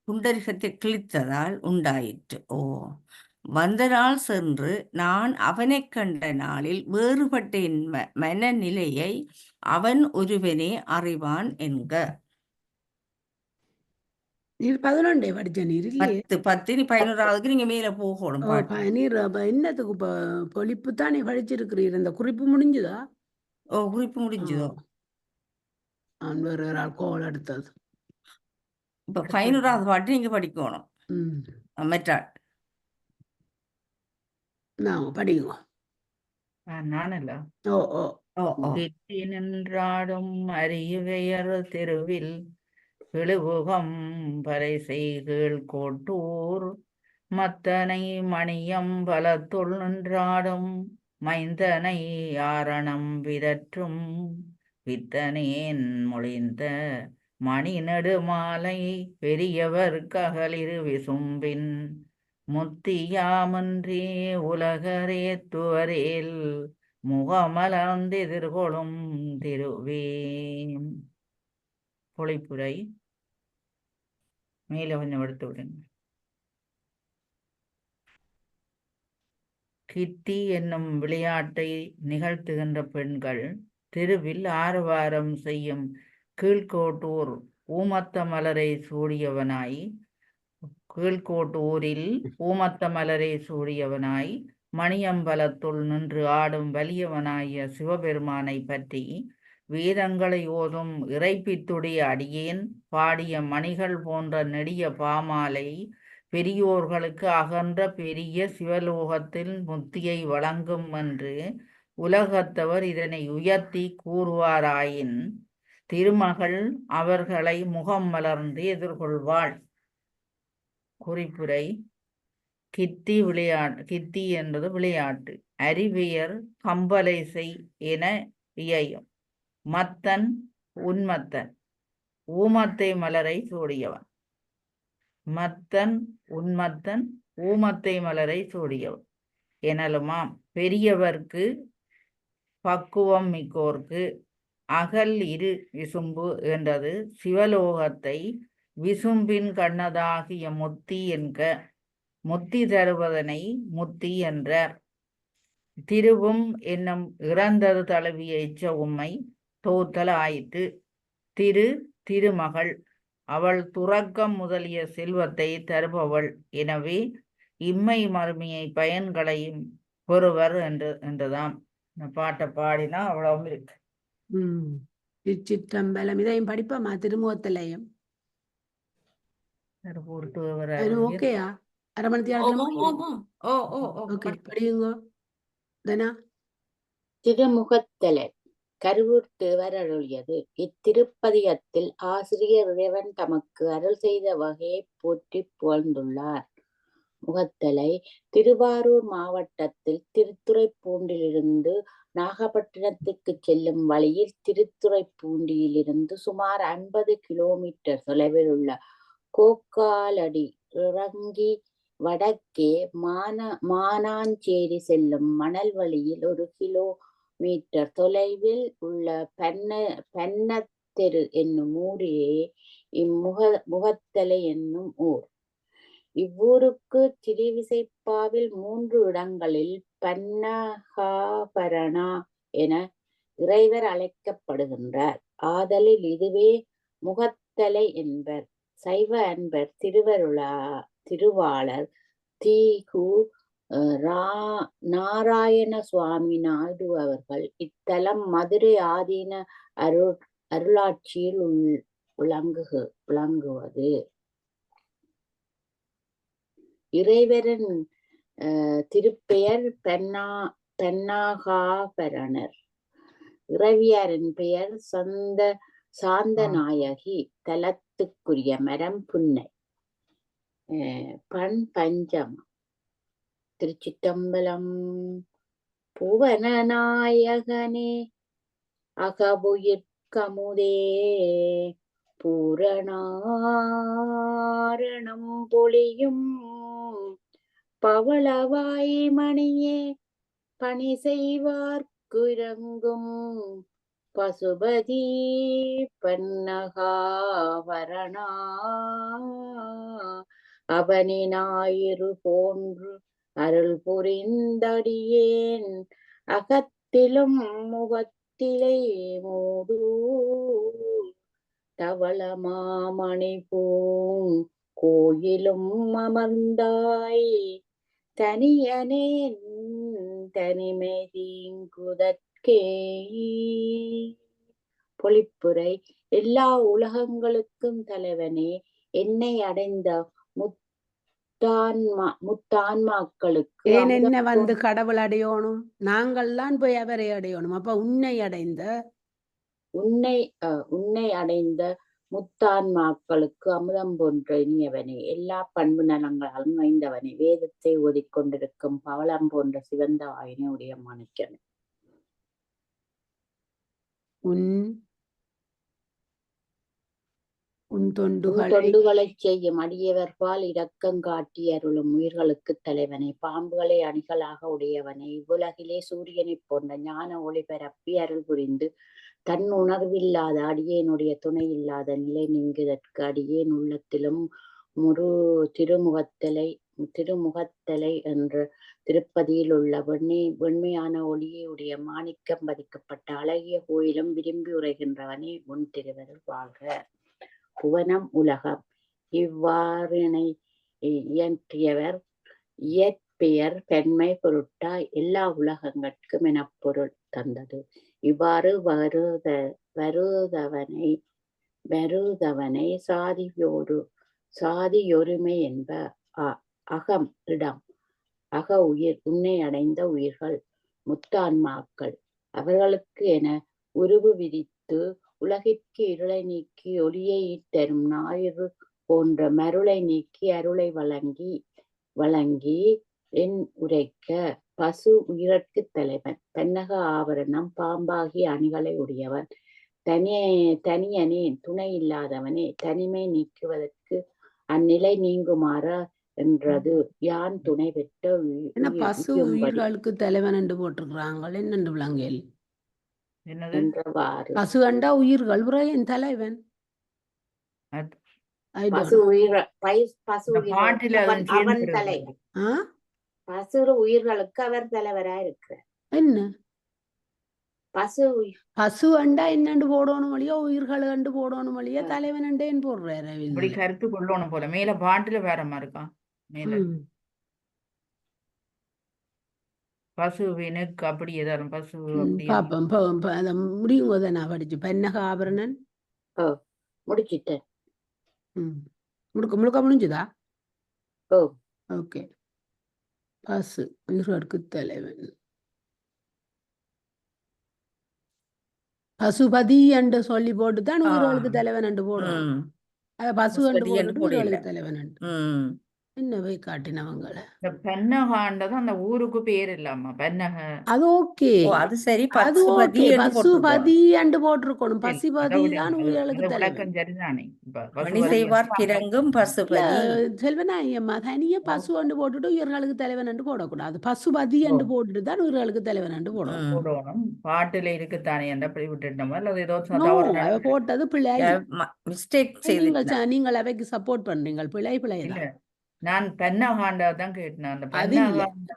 புண்டரிகத்தை கிழித்ததால் உண்டாயிற்று. வந்த நாள் சென்று நான் அவனை கண்ட நாளில் வேறுபட்ட என் மனநிலையை அவன் ஒருவனே அறிவான் என்க. 11 படிச்ச நீர் இல்லையே? 10 நீ 11ஆவதுக்கு நீங்க மேல போகணும். நீர் என்னத்துக்கு பொழிப்பு தானே படிச்சிருக்கிறீர்? இந்த குறிப்பு முடிஞ்சுதா? குறிப்பு முடிஞ்சதோ? வேற ஒரு ஆள் கோல் எடுத்தது. இப்ப 11வது பாட்டு நீங்க படிக்கணும். ம். மெட்டாட். நான் படிங்க. நானல்ல. ஓ ஓ ஓ ஓ கிட்டி நின்றாடும் அரியவையர் தெருவில் கிழுவுகம் பறைசெய்கீழ் கோட்டூர் மத்தனை மணியம்பலத்துள் நின்றாடும் மைந்தனை ஆரணம் விதற்றும் வித்தனேன் மொழிந்த மணி நெடுமாலை பெரியவர் ககளிரு விசும்பின் முத்தியாமன்றே உலகரேத்துவரேல் முகமலர்ந்தெதிர்கொளும் திருவே. பொழிப்புரை மேல கொஞ்சம் எடுத்து விடுங்க. கிட்டி என்னும் விளையாட்டை நிகழ்த்துகின்ற பெண்கள் தெருவில் ஆரவாரம் செய்யும் கீழ்கோட்டூர் ஊமத்த மலரை சூடியவனாய் கீழ்கோட்டூரில் ஊமத்த மலரை சூடியவனாய் மணியம்பலத்துள் நின்று ஆடும் வலியவனாய சிவபெருமானை பற்றி வேதங்களை ஓதும் இறைப்பித்துடைய அடியேன் பாடிய மணிகள் போன்ற நெடிய பாமாலை பெரியோர்களுக்கு அகன்ற பெரிய சிவலோகத்தில் முத்தியை வழங்கும் என்று உலகத்தவர் இதனை உயர்த்தி கூறுவாராயின் திருமகள் அவர்களை முகம் மலர்ந்து எதிர்கொள்வாள். குறிப்புரை கித்தி விளையாட்டு. கித்தி என்பது விளையாட்டு. அறிவியர் கம்பலை செய் என இயையும். மத்தன் உன்மத்தன் ஊமத்தை மலரை சூடியவன். மத்தன் உன்மத்தன் ஊமத்தை மலரை சூடியவன் எனலுமாம். பெரியவர்க்கு பக்குவம் மிக்கோர்க்கு அகல் இரு விசும்பு என்றது சிவலோகத்தை விசும்பின் கண்ணதாகிய முத்தி என்க. முத்தி தருவதனை முத்தி என்றார். திருவும் என்னும் இறந்தது தழுவிய இச்ச உம்மை தோத்தல் ஆயிற்று. திருமகள் அவள் துறக்கம் முதலிய செல்வத்தை தருபவள். எனவே இம்மை மறுமையை பயன்களையும் பெறுவர் என்றுதான் இந்த பாட்டை பாடினா அவ்வளவும் இருக்கு. திருச்சிற்றம்பலம். இதையும் படிப்போமா திருமுகத்திலையும்? ஓகேயா? அரை மணி படியுங்க. திருமுகத்தலை கருவூர் தேவர் அருளியது. இத்திருப்பதிகத்தில் ஆசிரியர் இறைவன் தமக்கு அருள் செய்த வகையை போற்றி புகழ்ந்துள்ளார். முகத்தலை திருவாரூர் மாவட்டத்தில் திருத்துறைப்பூண்டிலிருந்து நாகப்பட்டினத்துக்கு செல்லும் வழியில் திருத்துறைப்பூண்டியிலிருந்து சுமார் 50 கிலோமீட்டர் தொலைவில் உள்ள கோக்காலடி இறங்கி வடக்கே மானாஞ்சேரி செல்லும் மணல் வழியில் 1 கிலோமீட்டர் தொலைவில் உள்ள பன்னத்தெரு என்னும் ஊரே முகத்தலை என்னும் ஊர். இவ்வூருக்கு திருவிசைப்பாவில் 3 இடங்களில் பன்னகாபரணா என இறைவர் அழைக்கப்படுகின்றார். ஆதலில் இதுவே முகத்தலை என்பர். சைவ அன்பர் திருவாளர் தி.கு. நாராயண சுவாமி நாயுடு அவர்கள் இத்தலம் மதுரை ஆதீன அருளாட்சியில் விளங்குவது. இறைவரின் திருப்பெயர் பன்னாகாபரணர். இறைவியாரின் பெயர் சாந்தநாயகி. தலத்துக்குரிய மரம் புன்னை. பண் பஞ்சம். திருச்சிற்றம்பலம். புவனநாயகனே அகவுயிர்க்கமுதே பூரணாரணம் பொழியும் பவளவாய் மணியே பணி செய்வார்க்கு இறங்கும் பசுபதி பன்னகாபரணா அவனி ஞாயிறு போன்று அருள் புரிந்தடியேன் அகத்திலும் முகத்திலே மூடு தவள மாமணி பூங் கோயிலும் அமர்ந்தாய் தனியனேன் தனிமை தீங்குதற்கே. பொழிப்புரை. எல்லா உலகங்களுக்கும் தலைவனே என்னை அடைந்த முத்தான்மாக்களுக்கு ஏன் என்ன அமுதம் வந்து கடவுள் அடையணும்? நாங்கள்லாம் போய் அவரை அடையணும். அப்ப உன்னை அடைந்த உன்னை அடைந்த முத்தான்மாக்களுக்கு அமுதம் போன்ற இனியவனே, எல்லா பண்பு நலங்களாலும் நிறைந்தவனே, வேதத்தை ஓதிக்கொண்டிருக்கும் பவளம் போன்ற சிவந்த வாயினை உடைய மாணிக்கமே, உன் உன் தொண்டுகளைச் செய்யும் அடியவர்பால் இரக்கம் காட்டி அருளும் உயிர்களுக்கு தலைவனே, பாம்புகளை அணிகளாக உடையவனே, இவ்வுலகிலே சூரியனைப் போன்ற ஞான ஒளி பரப்பி அருள் புரிந்து தன் உணர்வில்லாத அடியேனுடைய துணை இல்லாத நிலை நீங்குதற்கு அடியேன் உள்ளத்திலும் திருமுகத்தலை என்ற திருப்பதியில் உள்ள வெண்மையான ஒளியை உடைய மாணிக்கம் பதிக்கப்பட்ட அழகிய கோயிலும் விரும்பி உரைகின்றவனே, உன் திருவருள் வாழ்க. புவனம் உலகம் இவ்வாறினை இயற்றியவர் இயற்பெயர் பெண்மை பொருட்டாய் எல்லா உலகங்கட்கும் எனப்பொருள் தந்தது. இவ்வாறு வருதவனை சாதியொருமை என்ப. அகம் இடம், அக உயிர், உன்னை அடைந்த உயிர்கள் முத்தான்மாக்கள், அவர்களுக்கு என உருவு விதித்து உலகிற்கு இருளை நீக்கி ஒளியை தரும் ஞாயிறு போன்ற மருளை நீக்கி அருளை வழங்கி என் உரைக்க பசு உயிரற்கு தலைவன், பன்னக ஆவரணம் பாம்பாகி அணிகளை உடையவன், தனியனே துணை இல்லாதவனே, தனிமை நீக்குவதற்கு அந்நிலை நீங்குமாறா என்றது யான் துணை பெற்ற பசு உயிர்களுக்கு தலைவன் என்று போட்டிருக்கிறாங்க. என்னென்று விளங்கல் என்றவாறு பசு கண்டா உயிர்கள் என் தலைவன் பசு அவன் தலைவன். பசு உயிர்களுக்கு அவர் தலைவராய் இருக்கிறார். என்ன பசு அண்டா என்னண்டு போடணும் வழியோ, உயிர்கள் கண்டு போடணும் வழியோ, தலைவன் அண்டேன்னு போடுறாரு. இப்படி கருத்து கொள்ளணும் போல. மேல பாட்டுல வேற மாதிரி இருக்கான். மேல பசுவினுக்கு அப்படி ஏதாரும் பசு பாப்போம். அத முடியும் போத நான் படிச்சு பன்னக ஆபரணன் முடிச்சிட்டேன். முழுக்க முடிஞ்சுதா? ஓ ஓகே. பசு உயிர்களுக்கு தலைவன் பசுபதி என்று சொல்லி போட்டுதான் உயிர்களுக்கு தலைவன் என்று போடுவோம். பசு என்று போட்டு உயிர்களுக்கு தலைவன் என்னவை காட்டினவங்கள. இந்த பென்னகாண்டது அந்த ஊருக்கு பேர் இல்லாம பென்னக. அது ஓகே, அது சரி. அது ஓகே. பசுபதி என்று போட்டிருக்கணும். பசுபதி தான் உயிர்களுக்கு விளக்கம் சரிதானே. செல்வனாயம்மா தனியா பசு என்று போட்டுட்டு உயிர்களுக்கு தலைவன் என்று போடக்கூடாது. பசுபதி என்று போட்டுட்டு தான் உயிர்களுக்கு தலைவன் என்று போடணும். பாட்டுல இருக்குத்தானே என்று அப்படி விட்டுட்டோம். போட்டது பிள்ளை. நீங்கள் அவைக்கு சப்போர்ட் பண்றீங்க. பிள்ளைதான். நான் பென்னகாண்டதான் கேட்டேன்.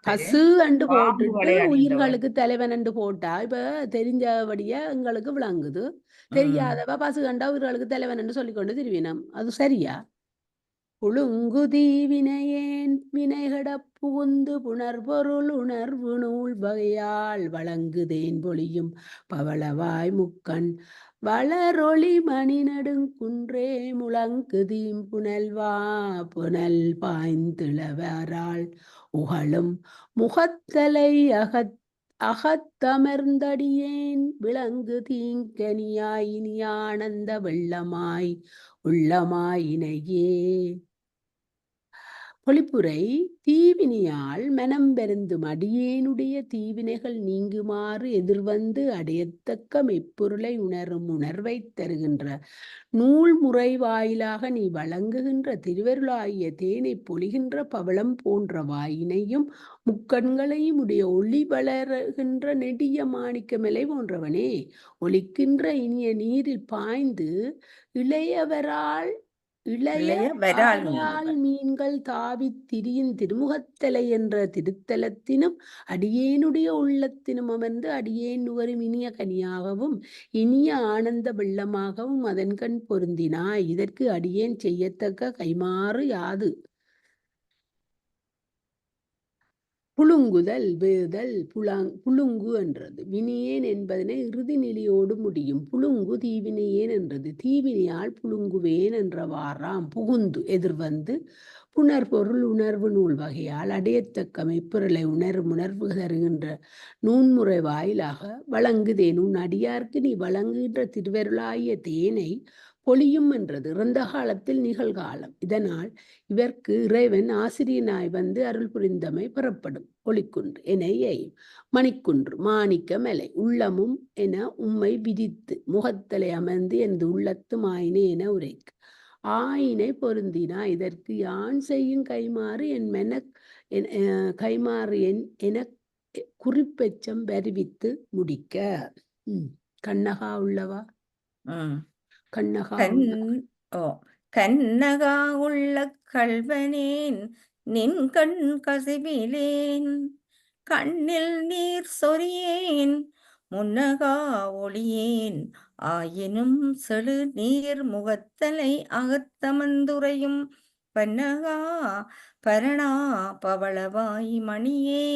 பசு அண்டு போட்டுட்டு உயிர்களுக்கு தலைவன் என்று போட்டா இப்ப தெரிஞ்சபடியா எங்களுக்கு விளங்குது. தெரியாதவ பசு கண்டா உயிர்களுக்கு தலைவன் என்று சொல்லிக்கொண்டு திருவினம். அது சரியா? புழுங்குதி வினையேன் வினைகட புகுந்து புணர்பொருள் உணர்வு நூல் வகையால் வழங்குதேன் பொழியும் பவளவாய் முக்கண் வளரொளி மணி நடுங்குன்றே முழங்குதீம் புனல் பாய்ந்திளவரால் உகழும் முகத்தலை அகத்தமர்ந்தடியேன் விளங்கு தீங்கனியாய் இனி ஆனந்த வெள்ளமாய் உள்ளமாயினையே. பொழிப்புரை. தீவினையால் மனம் பெருந்தும் அடியேனுடைய தீவினைகள் நீங்குமாறு எதிர்வந்து அடையத்தக்க மெய்ப்பொருளை உணரும் உணர்வை தருகின்ற நூல் முறை வாயிலாக நீ வழங்குகின்ற திருவருளாகிய தேனை பொழிகின்ற பவளம் போன்ற வாயினையும் முக்கண்களையும் உடைய ஒளி வளர்கின்ற நெடிய மாணிக்கமலை போன்றவனே, ஒலிக்கின்ற இனிய நீரில் பாய்ந்து இளையவரால் மீன்கள் தாவித் திரியின் திருமுகத்தலை என்ற திருத்தலத்தினும் அடியேனுடைய உள்ளத்தினும் அமர்ந்து அடியேன் நுகரும் இனிய கனியாகவும் இனிய ஆனந்த வெள்ளமாகவும் அதன் கண் பொருந்தினாய். இதற்கு அடியேன் செய்யத்தக்க கைமாறு யாது? புழுங்குதல் வேதல் புழுங்கு என்றது. வினையேன் என்பதனை இறுதி நிலையோடு முடியும். புழுங்கு தீவினையேன் என்றது. தீவினையால் புழுங்குவேன் என்றவாறாம். புகுந்து எதிர்வந்து புணர்பொருள் உணர்வு நூல் வகையால் அடையத்தக்க மெய்ப்பொருளை உணர்வு தருகின்ற நூன்முறை வாயிலாக வழங்குதேன் உன் அடியார்க்கு நீ வழங்குகின்ற திருவருளாகிய தேனை பொழியும் என்றது. இறந்த காலத்தில் நிகழ்காலம். இதனால் இவர்க்கு இறைவன் ஆசிரியனாய் வந்து அருள் புரிந்தமை பெறப்படும். ஒளிக்குன்று என எய்யும் மணிக்குன்று மாணிக்க மலை உள்ளமும் என உம்மை விதித்து முகத்தலை அமர்ந்து எனது உள்ளத்து மாயினே என உரைக்கு. ஆயினை பொருந்தினா இதற்கு யான் செய்யும் கைமாறு என் கைமாறு என குறிப்பெச்சம் வருவித்து முடிக்க. கண்ணகா உள்ளவா? கண்ணகா கண்ணகா உள்ள கல்வனேன் நின் கண் கசிவிலேன் கண்ணில் நீர் சொரியேன் முன்னகா ஒளியேன் ஆயினும் செழு நீர் முகத்தலை அகத்தமந்துரையும் பன்னகா பரணா பவளவாய் மணியே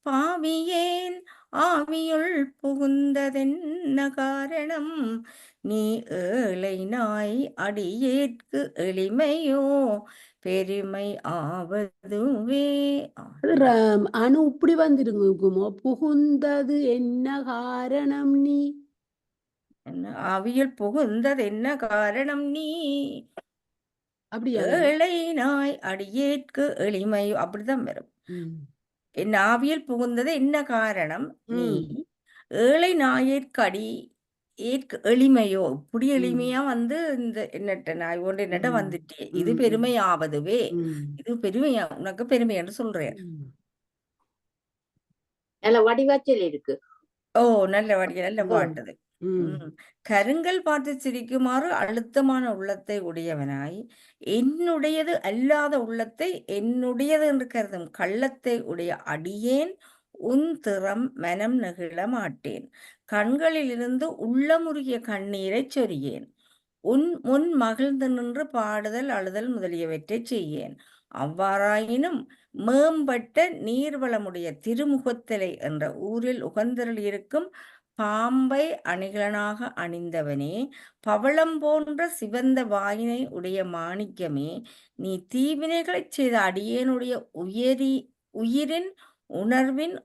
பாவியேன் ஆவியுள் புகுந்ததென்ன காரணம் நீ ஏழை நாய் அடியேற்கு எளிமையோ பெருமை ஆவதுவே. அணு இப்படி வந்துருங்குமோ புகுந்தது என்ன காரணம் நீ ஆவியுள் புகுந்தது என்ன காரணம் நீ அப்படியா? ஏழை நாய் அடியேற்கு எளிமையோ அப்படிதான் வரும். என் ஆவியில் புகுந்தது என்ன காரணம் நீ ஏழை நாயிற்கு ஏற்கு எளிமையோ இப்படி எளிமையா வந்து இந்த என்னட்ட நாய் ஒன்று என்னட்ட வந்துட்டே இது பெருமையாவதுவே. இது பெருமையா உனக்கு பெருமை என்று சொல்றேன். நல்ல வடிவாச்சல் இருக்கு. ஓ நல்ல வடிவ நல்ல பாட்டுது. கருங்கல் பார்த்து சிரிக்குமாறு அழுத்தமான உள்ளத்தை உடையவனாய் என்னுடையது அல்லாத உள்ளத்தை என்னுடையது என்று கருதும் கள்ளத்தை உடைய அடியேன் உன் திறம் மனம் நெகிழ மாட்டேன். கண்களிலிருந்து உள்ளமுருகிய கண்ணீரை சொரியேன். உன் முன் மகிழ்ந்து நின்று பாடுதல் அழுதல் முதலியவற்றை செய்யேன். அவ்வாறாயினும் மேம்பட்ட நீர்வளமுடைய திருமுகத்தலை என்ற ஊரில் உகந்தருள் இருக்கும் பாம்பை அணிகலனாக அணிந்தவனே பவளம் போன்ற சிவந்த வாயினை உடைய மாணிக்கமே நீ தீவினைகளை செய்த அடியேனுடைய உயிரின் உணர்வின்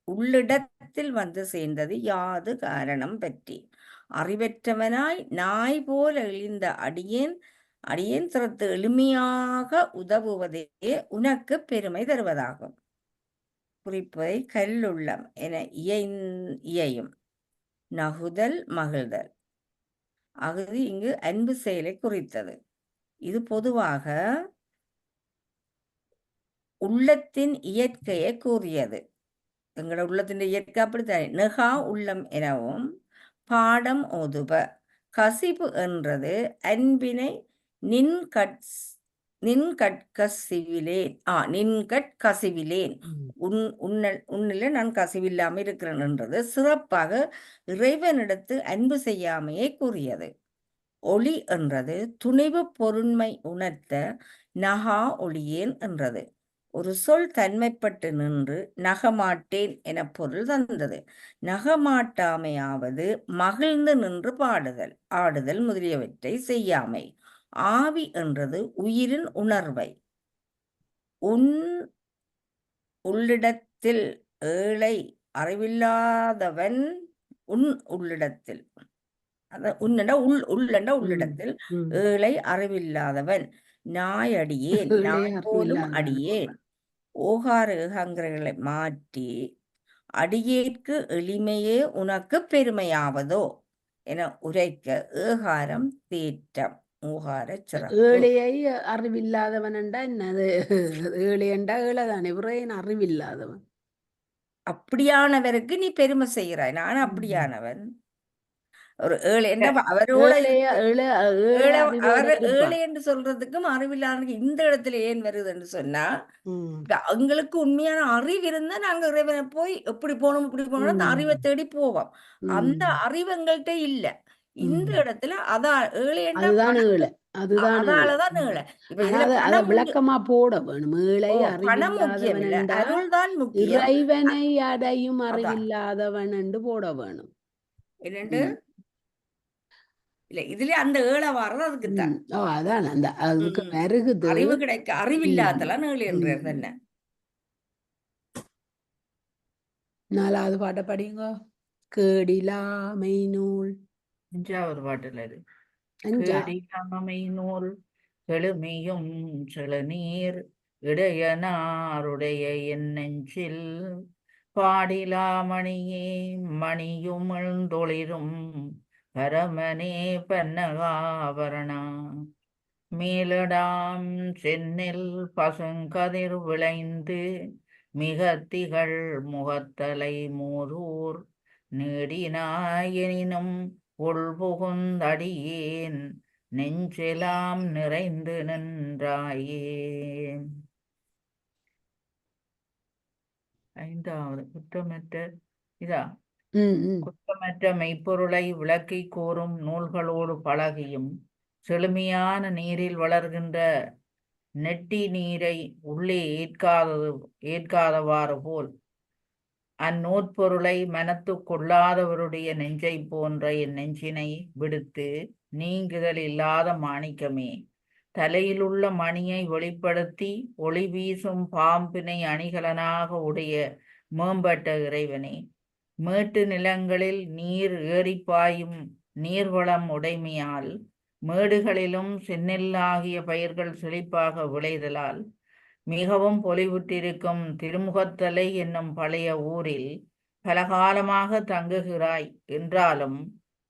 உள்ளிடத்தில் வந்து சேர்ந்தது யாது காரணம் பற்றி அறிவற்றவனாய் நாய் போல இழிந்த அடியேன் திறத்து எளிமையாக உதவுவதே உனக்கு பெருமை தருவதாகும். குறிப்பை கல்லுள்ளம் என இயையும் நகுதல் மகிழ்தல் அகுதி இங்கு அன்பு செயலை குறித்தது. இது பொதுவாக உள்ளத்தின் இயற்கையை கூறியது. எங்களோட உள்ளத்தின் இயற்கை அப்படித்தானே. நெகா உள்ளம் எனவும் பாடம் ஓதுப. கசிவு என்றது அன்பினை நின்கட்கசிவிலேன் உன்னில நான் கசிவில்லாம இருக்கிறேன் என்றது சிறப்பாக இறைவனிடத்து அன்பு செய்யாமையை கூறியது. ஒளி என்றது துணிவு பொருண்மை உணர்த்த நகா ஒளியேன் என்றது. ஒரு சொல் தன்மைப்பட்டு நின்று நகமாட்டேன் என பொருள் தந்தது. நகமாட்டாமையாவது மகிழ்ந்து நின்று பாடுதல் ஆடுதல் முதலியவற்றை செய்யாமை. ஆவி என்றது உயிரின் உணர்வை உன் உள்ளிடத்தில் ஏழை அறிவில்லாதவன் உன் உள்ளிடத்தில் உள்ளிடத்தில் ஏழை அறிவில்லாதவன் நாயடியேன் நாய் போலும் அடியேன் ஓகார ஏகாங்கிரங்களை மாற்றி அடியேற்கு எளிமையே உனக்கு பெருமையாவதோ என உரைக்க ஏகாரம் தேற்றம் ஓகார சிறப்பு. ஏழையை அறிவில்லாதவன் என்றா என்னது? ஏழை என்றா ஏழைதானே, விரையன் அறிவில்லாதவன். அப்படியானவருக்கு நீ பெருமை செய்கிறாய். நான் அப்படியானவன் ஒரு ஏழை அவரோட ஏழை என்று சொல்றதுக்கும் அறிவில்லாத இந்த இடத்துல ஏன் வருது என்று சொன்னா எங்களுக்கு உண்மையான அறிவு இருந்தா நாங்க இறைவனை போய் எப்படி போகணும் இப்படி போகணும் அந்த அறிவை தேடி போவோம். அந்த அறிவு எங்கள்கிட்ட இல்ல. இந்த இடத்துல அதான் ஏழை அதுதான் அதாலதான் நீள. இப்ப இதுல அத பணம் விளக்கமா போட வேணும். ஏழை பணம் முக்கியம் அறிவில்லாதவன் இல்ல, என்றா அருள்தான் முக்கியம். இறைவனை அடையும் அதான் அறிவில்லாதவன் என்று போட வேணும். என்னண்டு இல்ல இதுல அந்த ஏழை வர்றது அதுக்குத்தான். அதான் அந்த அதுக்கு வருகுது. அறிவு கிடைக்க அறிவில்லாதெல்லாம் ஏழு என்றது என்ன. 4வது பாட்டை படிங்க. கேடிலாமை நூல் 5வது பாட்டுல இது 5. கேடிலாமை நூல் செழுமையும் செழுநீர் இடையனாருடைய என் நெஞ்சில் பாடிலா மணியே மணியும் எழுந்தொளிரும் பரமனே பன்னகாபரணா மேலடாம் சென்னில் பசுங்கதிர் விளைந்து மிக திகழ் முகத்தலை மூதூர் நீடினாயினும் உள்புகுந்தடியேன் நெஞ்செலாம் நிறைந்து நின்றாயே. 5வது குற்றமற்ற இதா குற்றமற்ற மெய்ப்பொருளை விளக்கி கூறும் நூல்களோடு பழகியும் செழுமையான நீரில் வளர்கின்ற நெட்டி நீரை உள்ளே ஏற்காதவாறு போல் அந்நூற்பொருளை மனத்துக்கொள்ளாதவருடைய நெஞ்சை போன்ற என் நெஞ்சினை விடுத்து நீங்குதல் இல்லாத மாணிக்கமே, தலையிலுள்ள மணியை வெளிப்படுத்தி ஒளி வீசும் பாம்பினை அணிகலனாக உடைய மேம்பட்ட இறைவனே, மேட்டு நிலங்களில் நீர் ஏறிப்பாயும் நீர்வளம் உடைமையால் மேடுகளிலும் செந்நெல்லாகிய பயிர்கள் செழிப்பாக விளைதலால் மிகவும் பொலிவுற்றிருக்கும் திருமுகத்தலை என்னும் பழைய ஊரில் பலகாலமாக தங்குகிறாய் என்றாலும்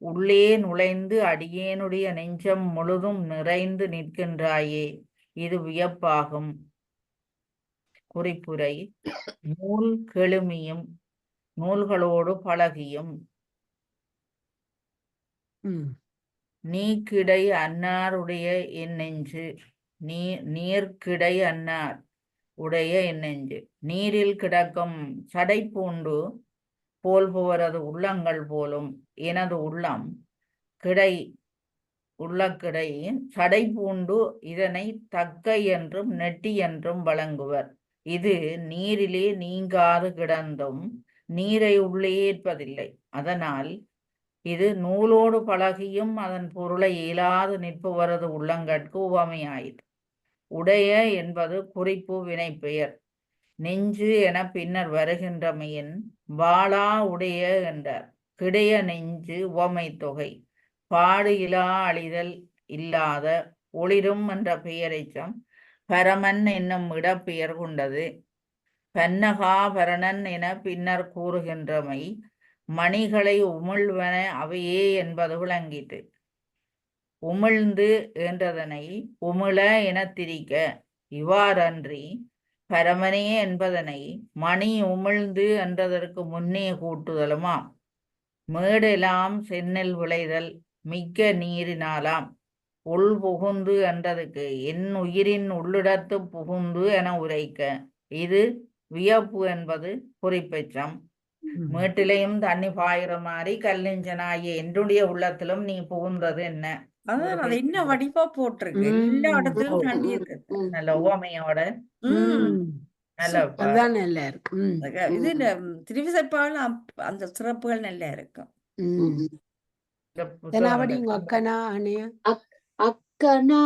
உள்ளே நுழைந்து அடியேனுடைய நெஞ்சம் முழுதும் நிறைந்து நிற்கின்றாயே, இது வியப்பாகும். குறிப்புரை: நூல் கெழுமியும் நூல்களோடு பழகியும் நீக்கிடை அன்னாருடைய என் நெஞ்சு நீர்க்கிடை அன்னார் உடைய என் நெஞ்சு நீரில் கிடக்கும் சடை பூண்டு போல்பவரது உள்ளங்கள் போலும் எனது உள்ளம் கிடை சடை பூண்டு இதனை தக்கை என்றும் நெட்டி என்றும் வழங்குவர். இது நீரிலே நீங்காது கிடந்தும் நீரை உள்ளே ஏற்பதில்லை. அதனால் இது நூலோடு பழகியும் அதன் பொருளை இயலாது நிற்பவரது உள்ளங்கட்கு உவமையாயிற்று. உடைய என்பது குறிப்பு வினைப்பெயர். நெஞ்சு என பின்னர் வருகின்றமையின் வாளா உடைய என்றார். கிடைய நெஞ்சு உவமை தொகை. பாடு இலா அழிதல் இல்லாத ஒளிரும் என்ற பெயரைச்சம் பரமன் என்னும் இடப்பெயர் கொண்டது. பன்னகாபரணன் என பின்னர் கூறுகின்றமை மணிகளை உமிழ்வன அவையே என்பது விளங்கிட்டு. உமிழ்ந்து என்றதனை உமிழ என திரிக்க. இவ்வாறன்றி பரமனே என்பதனை மணி உமிழ்ந்து என்றதற்கு முன்னே கூட்டுதலுமாம். மேடெல்லாம் செந்நெல் விளைதல் மிக்க நீரினாலாம். உள் புகுந்து என்றதுக்கு என் உயிரின் உள்ளிடத்து புகுந்து என உரைக்க. இது வியப்பு என்பது குறிப்பெச்சம். மேட்டிலையும் தண்ணி பாயிற மாதிரி கல்லிஞ்சனாகிய என்னுடைய உள்ளத்திலும் நீ புகுந்தது என்ன? அதான் அது என்ன வடிவா போட்டிருக்கு, எல்லா இடத்திலும் தண்ணி இருக்கு. நல்ல உவமையோட நல்ல அதான் நல்லா இருக்கு. இது திருவிசைப்பாவில் அந்த சிறப்புகள் நல்லா இருக்கும். அக்கனா அணைய அக்கனா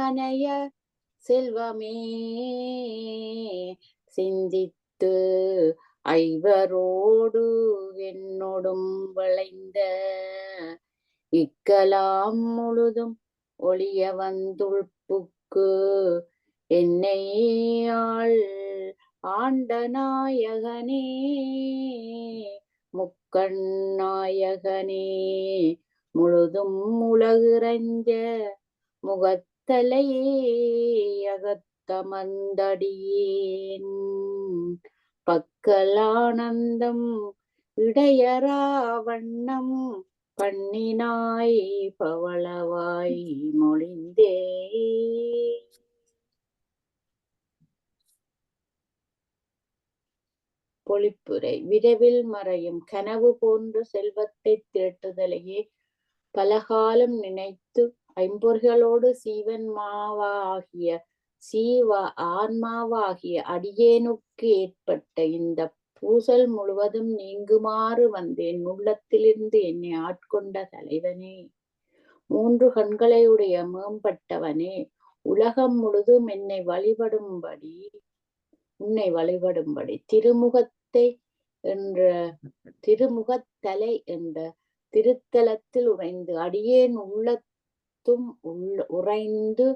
அணைய செல்வமே சிந்தித்து ஐவரோடு என்னோடும் விளைந்த இக்கலாம் முழுதும் ஒளிய வந்துள்புக்கு என்னை ஆண்ட நாயகனே முக்கண்ணாயகனே முழுதும் உலகிறஞ்ச முகத்தலையே அகத்தமந்தடியேன் பக்கலானந்தம் இடையரா வண்ணம் பண்ணினாய் பவளவாய் மொழிந்தே. பொழிப்புரை: விரைவில் மறையும் கனவு போன்ற செல்வத்தை திரட்டுதலையே பலகாலம் நினைத்து ஐம்பொறிகளோடு ஆன்மாவாகிய அடியேனுக்கு ஏற்பட்ட இந்த பூசல் முழுவதும் நீங்குமாறு வந்தேன். உள்ளத்திலிருந்து என்னை ஆட்கொண்ட தலைவனே, 3 கண்களையுடைய மேம்பட்டவனே, உலகம் முழுதும் உன்னை வழிபடும்படி திருமுகத்தலை என்ற திருத்தலத்தில் உறைந்து அடியேன் உள்ளத்தும் உறைந்து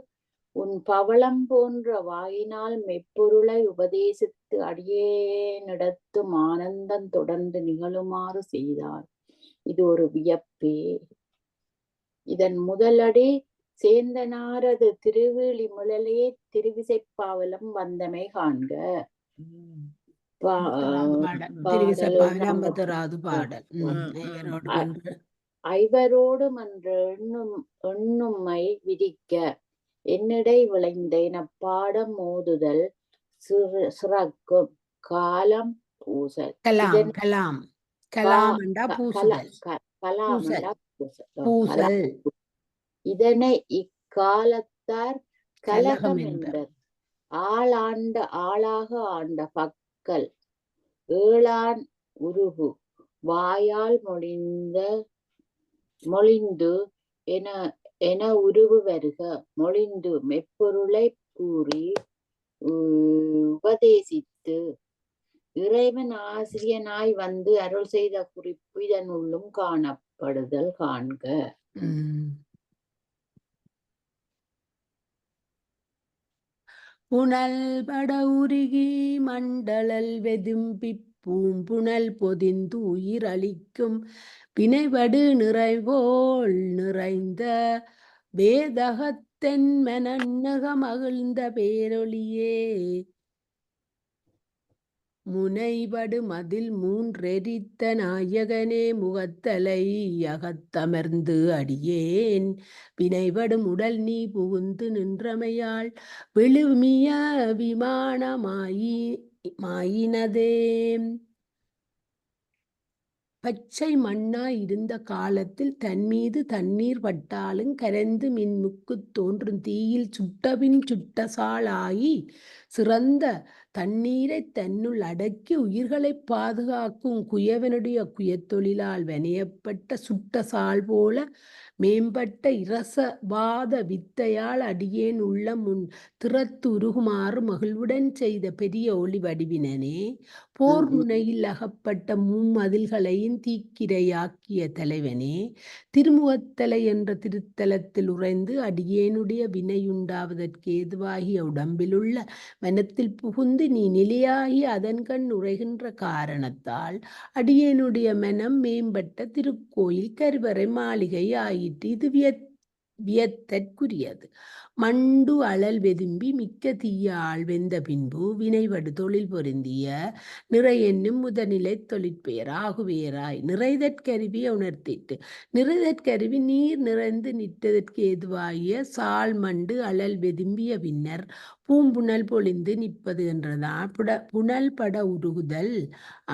உன் பவளம் போன்ற வாயினால் மெய்ப்பொருளை உபதேசித்து அடியேனிடத்தும் ஆனந்தம் தொடர்ந்து நிகழுமாறு செய்தார். இது ஒரு வியப்பே. இதன் முதலடி சேந்தனாரது திருவிழி முழலே திருவிசைப்பாவலம் வந்தமை காண்க. ஐவரோடு மன்று எண்ணும்மை விதிக்க என்னிடை விளைந்த பாடம் மோதுதல் சிறக்கும் காலம் பூசல். இதனை இக்காலத்தார் கலகம் என்பர். ஆளாக ஆண்ட பக்கல் ஏழான் உருகு வாயால் மொழிந்து என உருவு வருக. மொழிந்து மெப்பொருளை கூறி உபதேசித்து இறைவன் ஆசிரியனாய் வந்து அருள் செய்த குறிப்பு இதனுள்ளும் காணப்படுதல் காண்க. புனல் பட உருகி மண்டலல் வெதும்பி பூம்புணல் பொதிந்து உயிர் அளிக்கும் வினைபடு நிறைவோல் நிறைந்த வேதகத்தென் மனநக மகிழ்ந்த பேரொளியே, முனைபடு மதில் மூன்றெரித்த நாயகனே, முகத்தலை அகத்தமர்ந்து அடியேன் வினைபடும் உடல் நீ புகுந்து நின்றமையால் விழுமிய விமானமாயினதே. பச்சை மண்ணாய் இருந்த காலத்தில் தன்மீது தண்ணீர் பட்டாலும் கரைந்து மின்முக்கு தோன்றும் தீயில் சுட்டபின் சுட்டசாலாகி சிறந்த தண்ணீரை தன்னுள் அடக்கி உயிர்களை பாதுகாக்கும் குயவனுடைய குயத்தொழிலால் வனையப்பட்ட சுட்டசால் போல மேம்பட்ட இரசவாத வித்தையால் அடியேன் உள்ள முன் திறத்து உருகுமாறு மகிழ்வுடன் செய்த பெரிய ஒளி வடிவினனே, போர் முனையில் அகப்பட்ட மும்மதில்களையும் தீக்கிரையாக்கிய தலைவனே, திருமுகத்தலை என்ற திருத்தலத்தில் உறைந்து அடியேனுடைய வினையுண்டாவதற்கு ஏதுவாகிய உடம்பிலுள்ள மனத்தில் புகுந்து நீ நிலையாகி அதன்கண் உரைகின்ற காரணத்தால் அடியேனுடைய மனம் மேம்பட்ட திருக்கோயில் கருவறை மாளிகை ஆயிற்று. இது வியத்தற்குரியது. மண்டு அழல் வெதும்பி மிக்க தீயால் வெந்த பின்பு வினைவடு தொழில் பொருந்திய நிறை என்னும் முதநிலை தொழிற்பெயர் ஆகுவேராய் நிறைதற்கருவியை உணர்த்திட்டு நிறைதற்கருவி நீர் நிறைந்து நிற்றதற்கு ஏதுவாகிய சால் மண்டு அழல் வெதும்பிய பின்னர் பூம்புணல் பொழிந்து நிற்பது என்றதான். புனல் பட உருகுதல்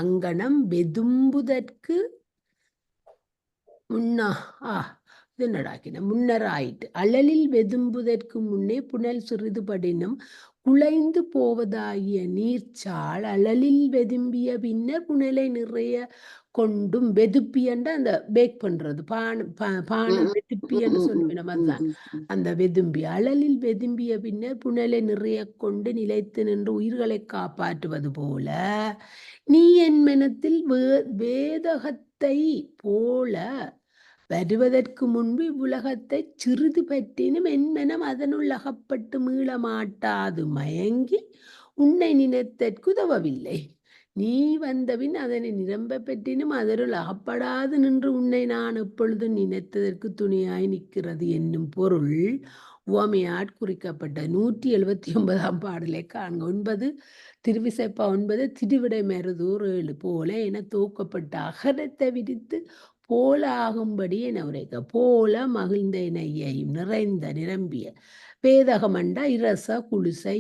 அங்கனம் வெதும்புதற்கு முன்னராயிற்று. அழலில் வெதும்புதற்கு முன்னே புனல் சிறிது படினும் குலைந்து போவதாகிய நீர்ச்சால் அழலில் வெதும்பிய பின்னர் புனலை நிறைய கொண்டும் வெதுப்பி என்ற அந்த பேக் பண்றது பானை வெதுப்பி என்று சொல்லுவேன். அதுதான் அந்த வெதும்பி. அழலில் வெதும்பிய பின்னர் புனலை நிறைய கொண்டு நிலைத்து நின்று உயிர்களை காப்பாற்றுவது போல நீ என் மனத்தில் வேதகத்தை போல வருவதற்கு முன்பு இவ்வுலகத்தை சிறிது பற்றினும் என் மனம் அதனுள் அகப்பட்டு மீள மாட்டாது மயங்கி உன்னை நினைத்தற்கு உதவவில்லை. நீ வந்தபின் அதனை நிரம்ப பெற்றினும் அதனுள் அகப்படாது நின்று உன்னை நான் எப்பொழுதும் நினைத்ததற்கு துணையாய் நிற்கிறது என்னும் பொருள் உவமையாட் குறிக்கப்பட்ட 179ஆம் பாடலை காண்க. 9 திருவிசைப்பா 9 திருவிடை மருதூர் 7 போல என தூக்கப்பட்ட அகரத்தை விரித்து போல ஆகும்படி என உரைக்க. போல மகிழ்ந்த இணையையும் நிறைந்த நிரம்பிய வேதகமண்ட இரச குளிசை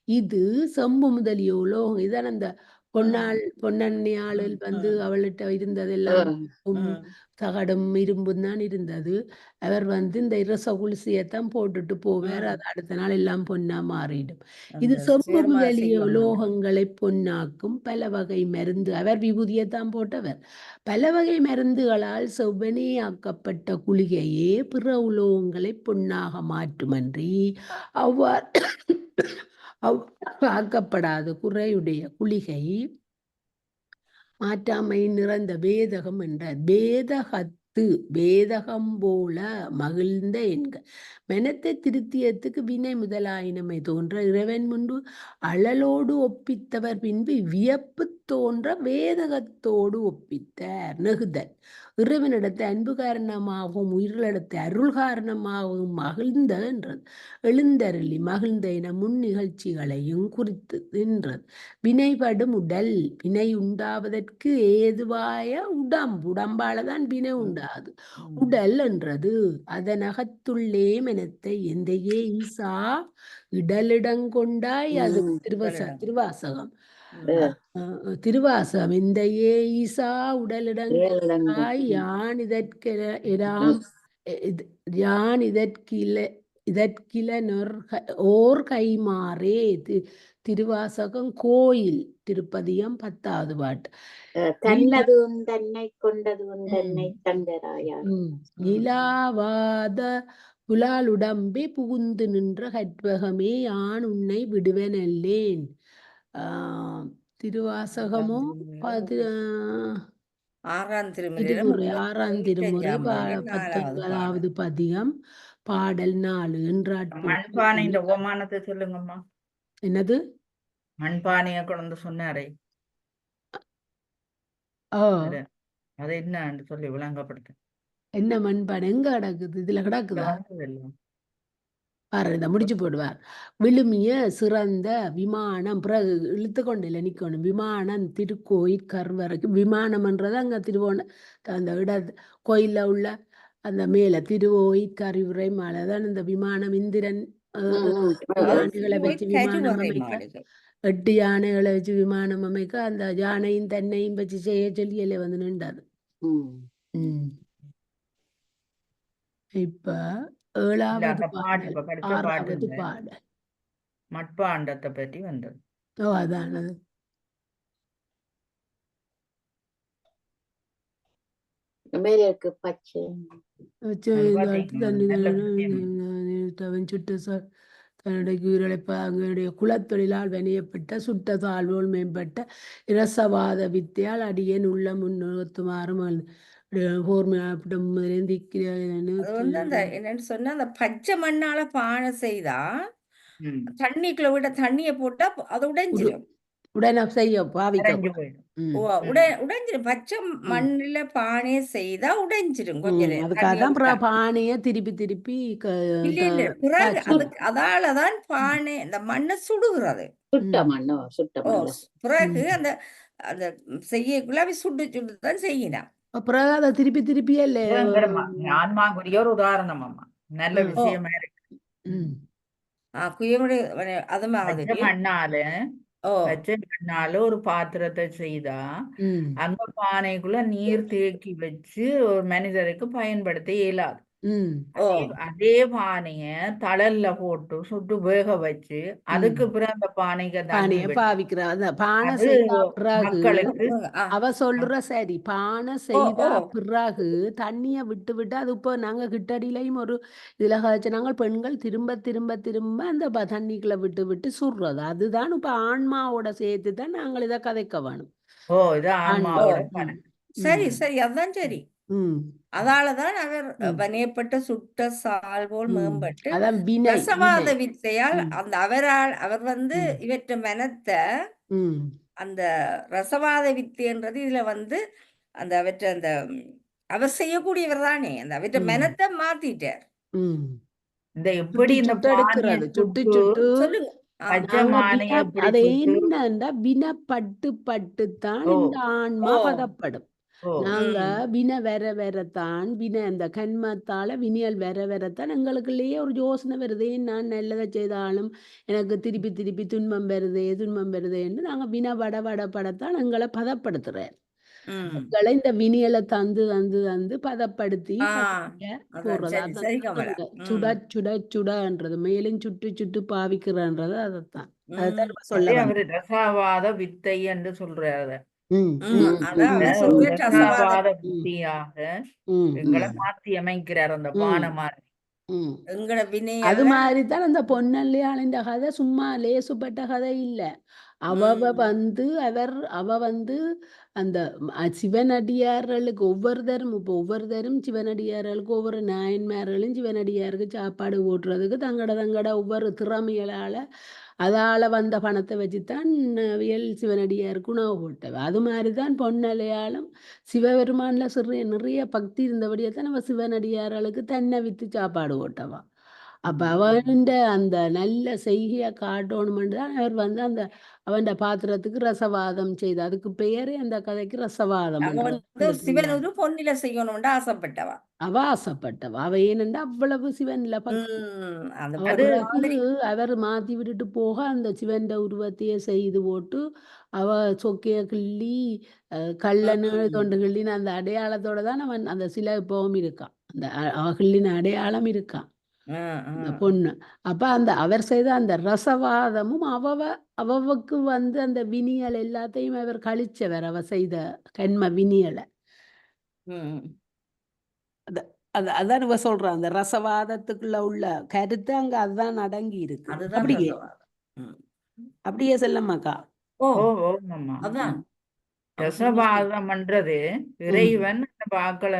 இது செம்பு முதலிய உலோகம். இதான் அந்த பொன்னண்ணியாளில் வந்து அவள்கிட்ட இருந்ததெல்லாம் தகடும் இரும்பும் தான் இருந்தது. அவர் வந்து இந்த இரச குளிசையத்தான் போட்டுட்டு போவார். அது அடுத்த நாள் எல்லாம் பொன்னா மாறிடும். இது செம்பு முதலிய உலோகங்களை பொன்னாக்கும் பல வகை மருந்து. அவர் விபூதியைத்தான் போட்டவர். பல வகை மருந்துகளால் செவ்வனேயாக்கப்பட்ட குளிகையே பிற உலோகங்களை பொன்னாக மாற்றுமன்றி ஆக்கப்படாத குறையுடைய குளிகை மாற்றாமை நிறைந்த வேதகம் என்றார். வேதகம் போல மகிழ்ந்த என்க மனத்தை திருத்தியத்துக்கு வினை முதலாயினமை தோன்ற இறைவன் முன்பு அழலோடு ஒப்பித்தவர் பின்பு வியப்பு தோன்ற வேதகத்தோடு ஒப்பித்தார். நெகுதல் இறைவனிடத்தை அன்பு காரணமாகவும் உயிரிடத்தை அருள் காரணமாகவும் மகிழ்ந்த என்றது. எழுந்தருளி மகிழ்ந்த என முன் நிகழ்ச்சிகளையும் குறித்து என்றது. வினைபடும் உடல் வினை உண்டாவதற்கு ஏதுவாய உடம்பாலதான் வினை உண்டாது. உடல் என்றது அதனகத்துள்ளே மனத்தை எந்தையே ஈசா இடலிடங்கொண்டாய். அது திருவாசகம் திருவாசகம் எந்தையே ஈசா உடலிடங்கொண்டாய் யான் இதற்கில ஓர் கைமாறே. திருவாசகம் கோயில் திருப்பதியம் 10வது பாட்டு. தன்னது உந்தன்னை கொண்டது உந்தன்னை தங்கராயா. இலாவாத புலாலுடம்பே புகுந்து நின்ற கற்பகமே யான் உன்னை விடுவனல்லேன். திருவாசகமோ 6ஆம் திருமுறை 19வது பதிகம் பாடல் 4 என்றாட்பு. மண்பானை இந்த ஓமானத்தை சொல்லுங்கம்மா. என்னது? மண்பானைய கொண்டு சொன்னாரே அது என்ன சொல்லி விளங்கப்படுத்த. என்ன மண்பானை எங்க கிடக்குது? இதுல கிடக்குதா? பாரு முடிச்சு போடுவார். விழுமிய சிறந்த விமானம் பிறகு இழுத்து கொண்டு நிக்கணும். விமானம் திருக்கோயில் கர்வரைக்கு விமானம்ன்றது அங்க அந்த கோயில்ல உள்ள அந்த மேல திருவோயில் கருவறை மேலதான் இந்த விமானம். இந்திரன் யானைகளை வச்சு விமானம் அமைக்க 8 யானைகளை வச்சு விமானம் அமைக்க அந்த யானையும் தன்னையும் வச்சு செய்ய சொல்லியலே வந்து நின்றது. இப்ப 7வது பாடல் 6வது பாடல் மட்பாண்டத்தை பற்றி வந்தது. அதான பச்சை தன்னுடைய உயிரிழப்பு அவங்களுடைய குலத்தொழிலால் வணியப்பட்ட சுட்ட தாழ்வோல் மேம்பட்ட இரசவாத வித்தையால் அடியேன் உள்ள முன்னோத்துமாறு என்னன்னு சொன்னா அந்த பச்சை மண்ணால பானை செய்தா தண்ணிக்குள்ள விட தண்ணிய போட்டா அது உடைஞ்சிடும். உடனே செய்ய உடைஞ்சிடும். பச்சை மண்ணுல பானைய செய்தா உடைஞ்சிடும். கொஞ்சம் அதுக்காகதான் பானைய திருப்பி அதாலதான் பானை இந்த மண்ணை சுடுகிறது. பிறகு அந்த அந்த செய்யக்குள்ள சுட்டுதான் செய்யணும். அப்புறம் அதை திருப்பி ஆன்மாக்குரிய ஒரு உதாரணம் அம்மா. நல்ல விஷயமா இருக்கு. அது மாதிரி மண்ணால ஒரு பாத்திரத்தை செய்தா அந்த பானைக்குள்ள நீர் தேக்கி வச்சு ஒரு மனிதருக்கு பயன்படுத்த இயலாது. அதே பானைய தழல்ல போட்டு சுட்டு வேக வச்சு அதுக்கு பிறகு அந்த பானைக்கு மக்களுக்கு அவ சொல்ற சரி பானை செய்த பிறகு தண்ணிய விட்டு அது இப்போ நாங்க கிட்டடியிலையும் ஒரு இதுல கழிச்சு நாங்கள் பெண்கள் திரும்ப அந்த தண்ணிக்குள்ள விட்டு சுடுறது. அதுதான் இப்ப ஆன்மாவோட சேர்த்து தான் நாங்கள் இதை கதைக்க வேணும். சரி அதான் சரி. அதாலதான் அவர் வனையப்பட்ட சுட்ட சால்வோல் மேம்பட்டு ரசவாத வித்தையால் அந்த அவர் வந்து இவற்ற மனத்தை அந்த ரசவாத வித்தைன்றது இதுல வந்து அந்த அவற்ற அந்த அவர் செய்யக்கூடியவர் தானே அந்த அவற்ற மனத்தை மாத்திட்டார். இந்த எப்படி இந்த சொல்லுங்க. அது என்னன்னா வினப்பட்டுத்தான் இந்த ஆன்மா பதப்படும். ஓ நாங்க ம். வினை வர வரத்தான் வினை அந்த கண்மத்தால வினியல் வர வரத்தான் எங்களுக்குள்ளேயே ஒரு யோசனை வருது. நான் நல்லதை செய்தாலும் எனக்கு திருப்பி திருப்பி துன்பம் வருதேன்னு நாங்க வினை படத்தான் எங்களை பதப்படுத்துறார். ம். எங்களை இந்த வினியலை தந்து தந்து தந்து பதப்படுத்தி ஆ கடைசியா அதான் போடுறது. சரி அதான் சரி கமலா. சுட ம். சுட சுடன்றது மேலும் சுட்டு சுட்டு பாவிக்கிறன்றது அதைத்தான். அதைத்தான் ம். இப்ப சொல்ல அதே வந்தேன். அவரு ரசாவாத வித்தை என்று சொல்றாரு. ம், ம். ம், அதான் ம், அவர் ம், சொல்ற ம், ரசவாத ரசாவாத ம், புத்தியாக ம், எங்களை ம், மாத்தி அமைக்கிறார் அந்த ம், பானமார். ம். எங்கட அது வினையல்ல. மாதிரிதான் அந்த பொன்னல்லையாளின் கதை சும்மா லேசுப்பட்ட கதை இல்ல. அவ அவ வந்து அந்த சிவனடியார்களுக்கு ஒவ்வொருத்தரும் சிவனடியார்களுக்கு ஒவ்வொரு நாயன்மார்களும் சிவனடியாருக்கு சாப்பாடு ஊட்டுறதுக்கு தங்கட ஒவ்வொரு திறமைகளால அதால வந்த பணத்தை வச்சுத்தான் சிவனடியாருக்கு உணவு போட்டவ. அது மாதிரிதான் பொன்னலையாளும் சிவபெருமான்ல நிறைய பக்தி இருந்தபடியே தான் நம்ம சிவனடியார்களுக்கு தன்னை வித்து சாப்பாடு போட்டவா. அப்ப அவன்ட அந்த நல்ல செய்கையை காட்டணுமென்று தான் அவர் வந்து அந்த அவன் பாத்திரத்துக்கு ரசவாதம் செய்து. அதுக்கு பெயரே அந்த கதைக்கு ரசவாதம் அவ என்ற வந்து சிவன் ஒரு பொன்னில செய்யணும்னு ஆசைப்பட்டவா. அவ ஆசைப்பட்டவ. அவ ஏனென்றா அவ்வளவு சிவன்ல பக்தி. அந்த அவ அது பிறகு அவர் மாத்தி விட்டுட்டு போக அந்த சிவன்ட உருவத்தையே செய்து போட்டு அவ சொக்கைய கிள்ளி கல்லணு தொண்டு கிள்ளின அந்த அடையாளத்தோட தான் அவன் அந்த சிலை இப்பவும் இருக்கான். அந்த அவ கிள்ளின அடையாளம் இருக்கான் அந்த பொண்ணு. அப்ப அந்த அவர் செய்த அந்த ரசவாதமும் அவவுக்கு வந்து அந்த வினியல் எல்லாத்தையும் அவர் கழிச்சவர். அவ செய்த கண்ம வினியலை அதான் இவ சொல்றான். அந்த ரசவாதத்துக்குள்ள உள்ள கருத்து அங்க அதுதான் அடங்கி இருக்கு. அதுதான் அப்படியே ரசவாதம். அப்படியே செல்லம்மாக்கா. ஓ ஓ ஓமாம்மா. அதான் அவ சொன்னது. ரசவாதம்ன்றது இறைவன் அந்த பாக்களை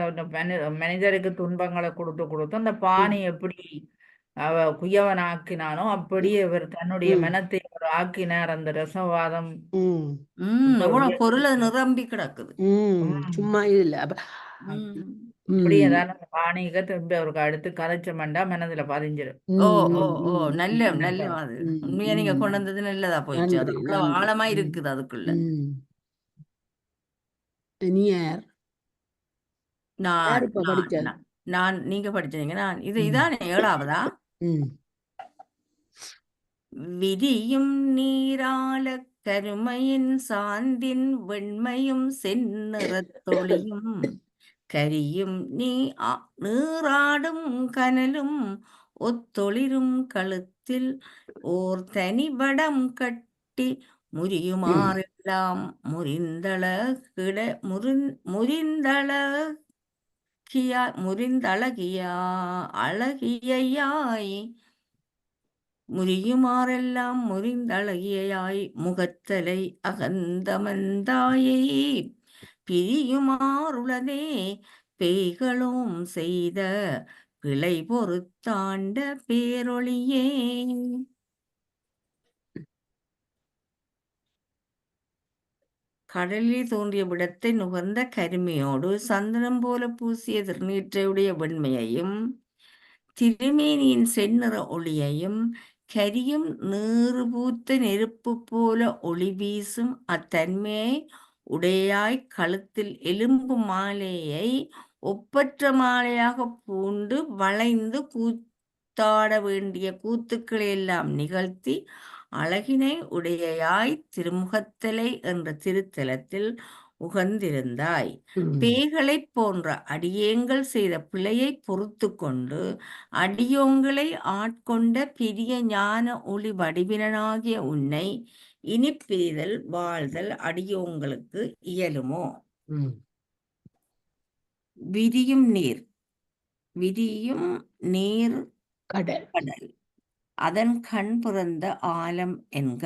மனிதருக்கு துன்பங்களை கொடுத்து கொடுத்து அந்த பானை எப்படி அவ குயவன் ஆக்கினானோ அப்படியே இவர் தன்னுடைய மனத்தை அவர் ஆக்கினார். அந்த ரசவாதம் எவ்வளவு பொருள் நிரம்பி கிடக்குது. சும்மா இல்ல. அப்படியே தான் அந்த பானைக்கு திரும்பி அவருக்கு அடுத்து கதைச்சமண்டா மனதுல பதிஞ்சிடும். ஓ ஓ ஓ நல்ல நல்ல அது உண்மையா நீங்க கொண்டு வந்தது நல்லதா போயிடுச்சு. அது அவ்வளவு ஆழமா இருக்குது அதுக்குள்ள. நீ யார் நான் இப்ப நான் படிச்சது? நான் நான் நீங்க படிச்சீங்க. நான் இதானே 7வதா? விரியும் நீரால கருமையின் சாந்தின் வெண்மையும் செந்நிறத்தொளியும் கரியும் நீராடும் கனலும் ஒத்தொளிரும் கழுத்தில் ஓர் தனி வடம் கட்டி முறியுமாறெல்லாம் முறிந்தழகியாய் முகத்தலை அகந்தமந்தாயை பிரியுமாறுளதே பேய்களும் செய்த பிழை பொறுத்தாண்ட பேரொளியே. கடலில் தோன்றிய விடத்தை நுகர்ந்த கருமையோடு சந்தனம் போல பூசிய திருநீற்றையுடைய வெண்மையையும் திருமேனியின் செந்நிற ஒளியையும் கரியும் நீறு பூத்த நெருப்பு போல ஒளி வீசும் அத்தன்மையை உடையாய் கழுத்தில் எலும்பு மாலையை ஒப்பற்ற மாலையாக பூண்டு வளைந்து கூத்தாட வேண்டிய கூத்துக்களை எல்லாம் நிகழ்த்தி அழகினை உடையாய் திருமுகத்தலை என்ற திருத்தலத்தில் உகந்திருந்தாய். பேய்களைப் போன்ற அடியேங்கள் செய்த பிழையை பொறுத்து கொண்டு அடியோங்களை ஆட்கொண்ட பெரிய ஞான ஒளி வடிவினாகிய உன்னை இனி பிரிதல் வாழ்தல் அடியோங்களுக்கு இயலுமோ? விரியும் நீர் கடல் அதன் கண் பிறந்த ஆலம் என்க.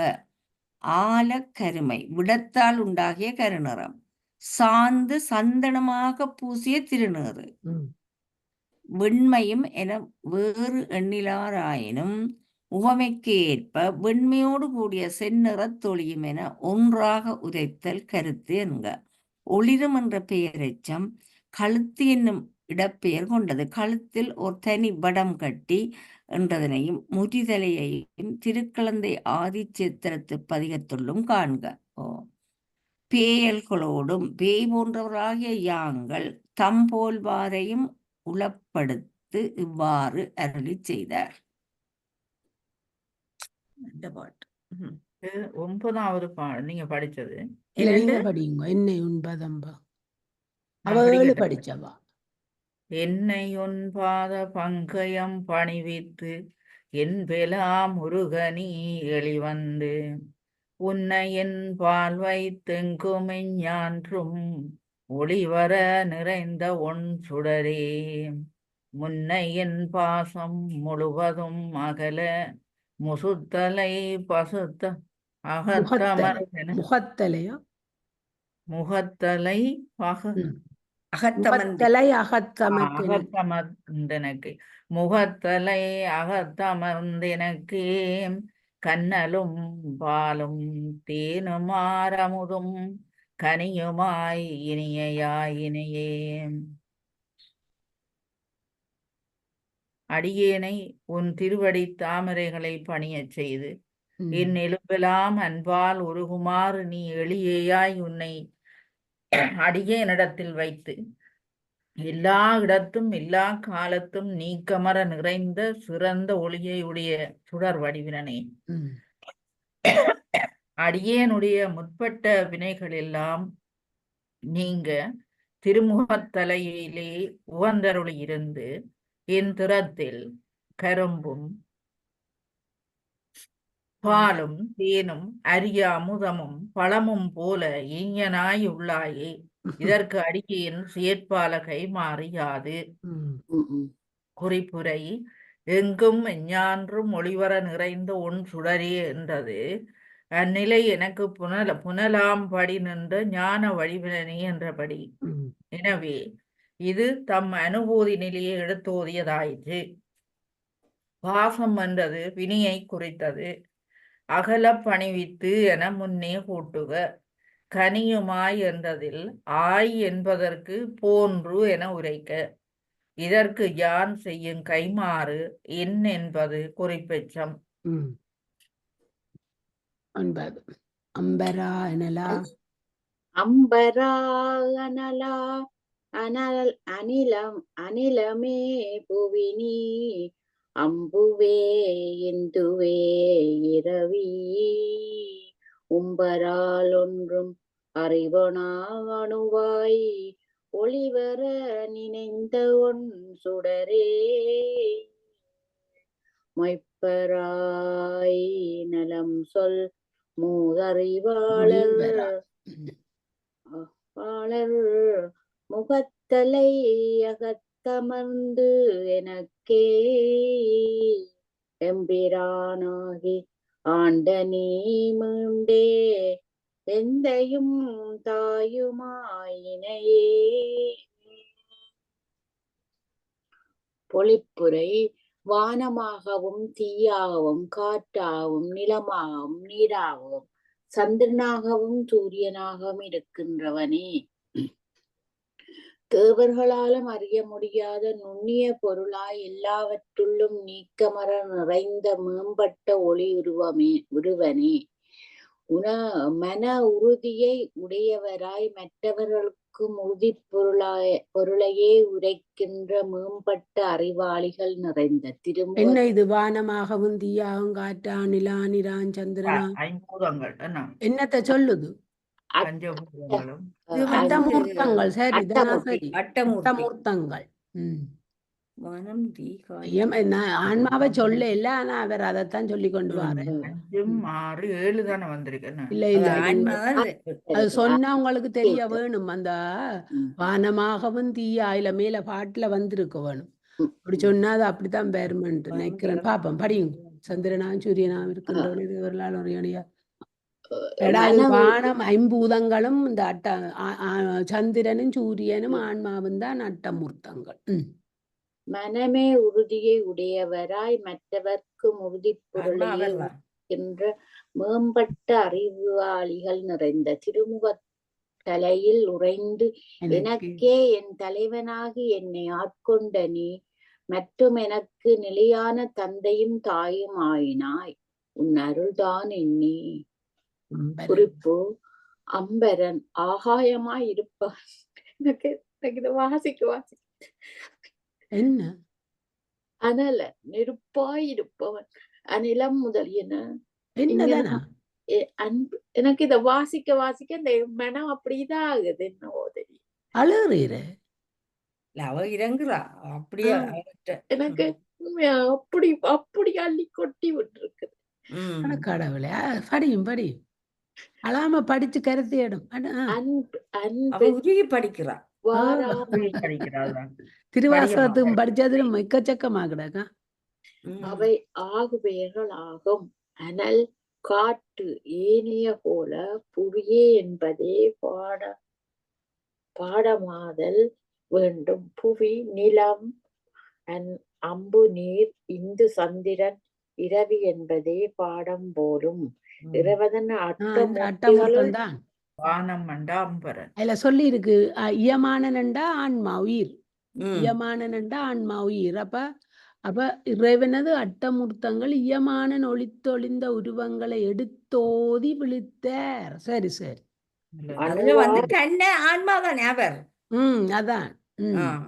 ஆலக்கருமை விடத்தால் உண்டாகிய கருநிறம் சாந்து சந்தனமாக பூசிய திருநீறு வெண்மையும் என வேறு எண்ணிலாராயினும் உவமைக்கு ஏற்ப வெண்மையோடு கூடிய செந்நிறத் தொழியும் என ஒன்றாக உரைத்தல் கருத்து என்க. ஒளிரும் என்ற பெயரெச்சம் கழுத்து என்னும் இடப்பெயர் கொண்டது. கழுத்தில் ஒரு தனி வடம் கட்டி என்றதனையும் முறிதலையையும் திருக்குழந்தை ஆதிச்சேத்திரத்து பதிகத்துள்ளும் காண்க. பேயல்களோடும் பேய் போன்றவராகிய யாங்கள் தம்போல்வாரையும் உளப்படுத்து இவ்வாறு அருளி செய்தார். இந்த பாட்டு. இது 9வது நீங்க படிச்சது இல்ல என்னண்டு? நீங்க படிங்க. என்னை உண்பதம்பா நான் அவ 7 படிக்கட்டா? படிச்சவா. என்னை உன்பாத பங்கயம் பணிவித்து என் பெலா முருகனி எளிவந்து உன்னை என் பால் வைத்தெங்குமெஞ்ஞான்றும் ஒளிவர நிறைந்த ஒன் சுடரே முன்னை என் பாசம் முழுவதும் அகல முசுத்தலை பசுத்த அகத்தமர் முகத்தலையா முகத்தலை ம். அகத்தமர்ந்து முகத்தலை அகத்தமக்கு அகத்தமர்ந்தெனக்கு முகத்தலை அகத்தமர்ந்தெனக்கு கண்ணலும் பாலும் தேனுமாரமுதும் கனியுமாய் இனியாயினையே அடியேனை உன் திருவடி தாமரைகளை பணியச் செய்து என் எலும்பெல்லாம் அன்பால் உருகுமாறு நீ எளியேயாய் உன்னை அடியேனிடத்தில் வைத்து எல்லா இடத்தும் எல்லா காலத்தும் நீக்கமர நிறைந்த சிறந்த ஒளியை உடைய சுடர் வடிவினனே அடியேனுடைய முற்பட்ட வினைகள் எல்லாம் நீங்க திருமுகத்தலையிலே உகந்தருளி இருந்து என் திறத்தில் கரும்பும் பாலும் தேனும் அரிய அமுதமும் பழமும் போல ஈஞனாய் உள்ளாயே இதற்கு அடியேன் செயற்பாலகை மாறியாது குறிப்புரை எங்கும் எஞ்ஞான்றும் ஒளிவர நிறைந்த ஒன் சுடரே என்றது அந்நிலை எனக்கு புனலாம்படி நின்ற ஞான வழிவினனே என்றபடி. எனவே இது தம் அனுபூதி நிலையை எடுத்தோதியதாயிற்று. பாசம் என்றது வினியை குறித்தது. அகல பணிவித்து என முன்னே கூட்டுக. கனியுமாய் என்றதில் ஆய் என்பதற்கு போன்று என உரைக்க. இதற்கு யான் செய்யும் கைமாறு என் என்பது குறிப்பெச்சம். அம்பரா எனலா அம்பரா அனலா அனல் அனிலம் அனிலமே புவினி அம்புவே இந்துவே இரவி உம்பரால் ஒன்றும் அறிவனாகணுவாய் ஒளிவர நினைந்த ஒன் சுடரே மொய்ப்பராய் நலம் சொல் மூதறிவாளர் முகத்தலை அகத்தமர்ந்து எனக்கே எம்பிரானாகி ஆண்ட நீ மீண்டே எந்தையும் தாயுமாயினையே. பொழிப்புரை வானமாகவும் தீயாகவும் காற்றாகவும் நிலமாகவும் நீராகவும் சந்திரனாகவும் சூரியனாகவும் இருக்கின்றவனே, தேவர்களாலும் அறிய முடியாத நுண்ணிய பொருளாய் எல்லாவற்றுள்ளும் நீக்கமர நிறைந்த மேம்பட்ட ஒளி உருவனே, மன உறுதியை உடையவராய் மற்றவர்களுக்கும் உறுதி பொருளையே உரைக்கின்ற மேம்பட்ட அறிவாளிகள் நிறைந்த திரும்ப. என்ன இது வானமாகவும் தீயாகவும் காற்றா நிலா நிரான் சந்திரனா ஐம்பூதங்கள் என்னத்த சொல்லுது? பஞ்சபூதங்களும் அட்டமூர்த்தங்கள். சரி தானா? சரி, அட்டமூர்த்தங்கள். மனம் ஆன்மாவை சொல்ல இல்ல, ஆனா அவர் அதைத்தான் சொல்லி கொண்டு வர. 5, 6, 7 தானே வந்திருக்கு. இல்ல இல்ல, அது சொன்னா உங்களுக்கு தெரிய வேணும். அந்த வானமாகவும் தீயா இல்ல மேல பாட்டுல வந்திருக்க வேணும். அப்படி சொன்னா அது அப்படித்தான் பேருமென்ட்டு நினைக்கிறேன். பாப்போம், படியும். சந்திரனா சூரியனா இருக்கின்றவர்களால் வானம் ஐம்பூதங்களும் இந்த சந்திரனும் சூரியனும் ஆன்மாவும் தான் அட்டமூர்த்தங்கள். மனமே உறுதியை உடையவராய் மற்றவர்க்கும் உறுதி பொருளையே என்ற மேம்பட்ட அறிவாளிகள் நிறைந்த திருமுக தலையில் உறைந்து எனக்கே என் தலைவனாகி என்னை ஆட்கொண்ட நீ மற்றும் எனக்கு நிலையான தந்தையும் தாயும் ஆயினாய் உன் அருள்தான் எண்ணி. குறிப்பு அம்பரன் ஆகாயமாய் இருப்பவன். எனக்கு இதை வாசிக்க என்ன அனல நெருப்பாய் இருப்பவன் அநிலம் முதலியன. என்னதானா அன்பு எனக்கு இதை வாசிக்க இந்த மனம் அப்படிதான் ஆகுது. என்னவோ தெரியும், அழுகிறீர அவ இறங்குறா அப்படியே எனக்கு அப்படி அப்படி அள்ளி கொட்டி விட்டுருக்குது. கடவுளே படியும் அழாம படிச்சு கருத்திடும். அன்பு அவ அன்பு உருகி படிக்கிறா. திருவாசகத்தும் படிச்சதும் எக்கச்சக்கமாகடா. அவை ஆகுபெயர்கள் ஆகும். அனல் காட்டு ஏனைய போல புவியே என்பதே பாடமாதல் வேண்டும். புவி நிலம் அம்பு நீர் இந்து சந்திரன் இரவி என்பதே பாடம் போலும். இறைவதன் அட்டமும் தான் வானம் மண்டா அம்பரன் அதுல சொல்லி இருக்கு. இயமானனண்டா ஆன்மா உயிர், இயமானனண்டா ஆன்மா உயிர். அப்ப இறைவனது அட்டமூர்த்தங்கள் இயமானன் ஒளித்தொழிந்த உருவங்களை எடுத்தோதி விழித்தார். சரி அதுல வந்து கண்ண ஆன்மாதான் அவர். அதான்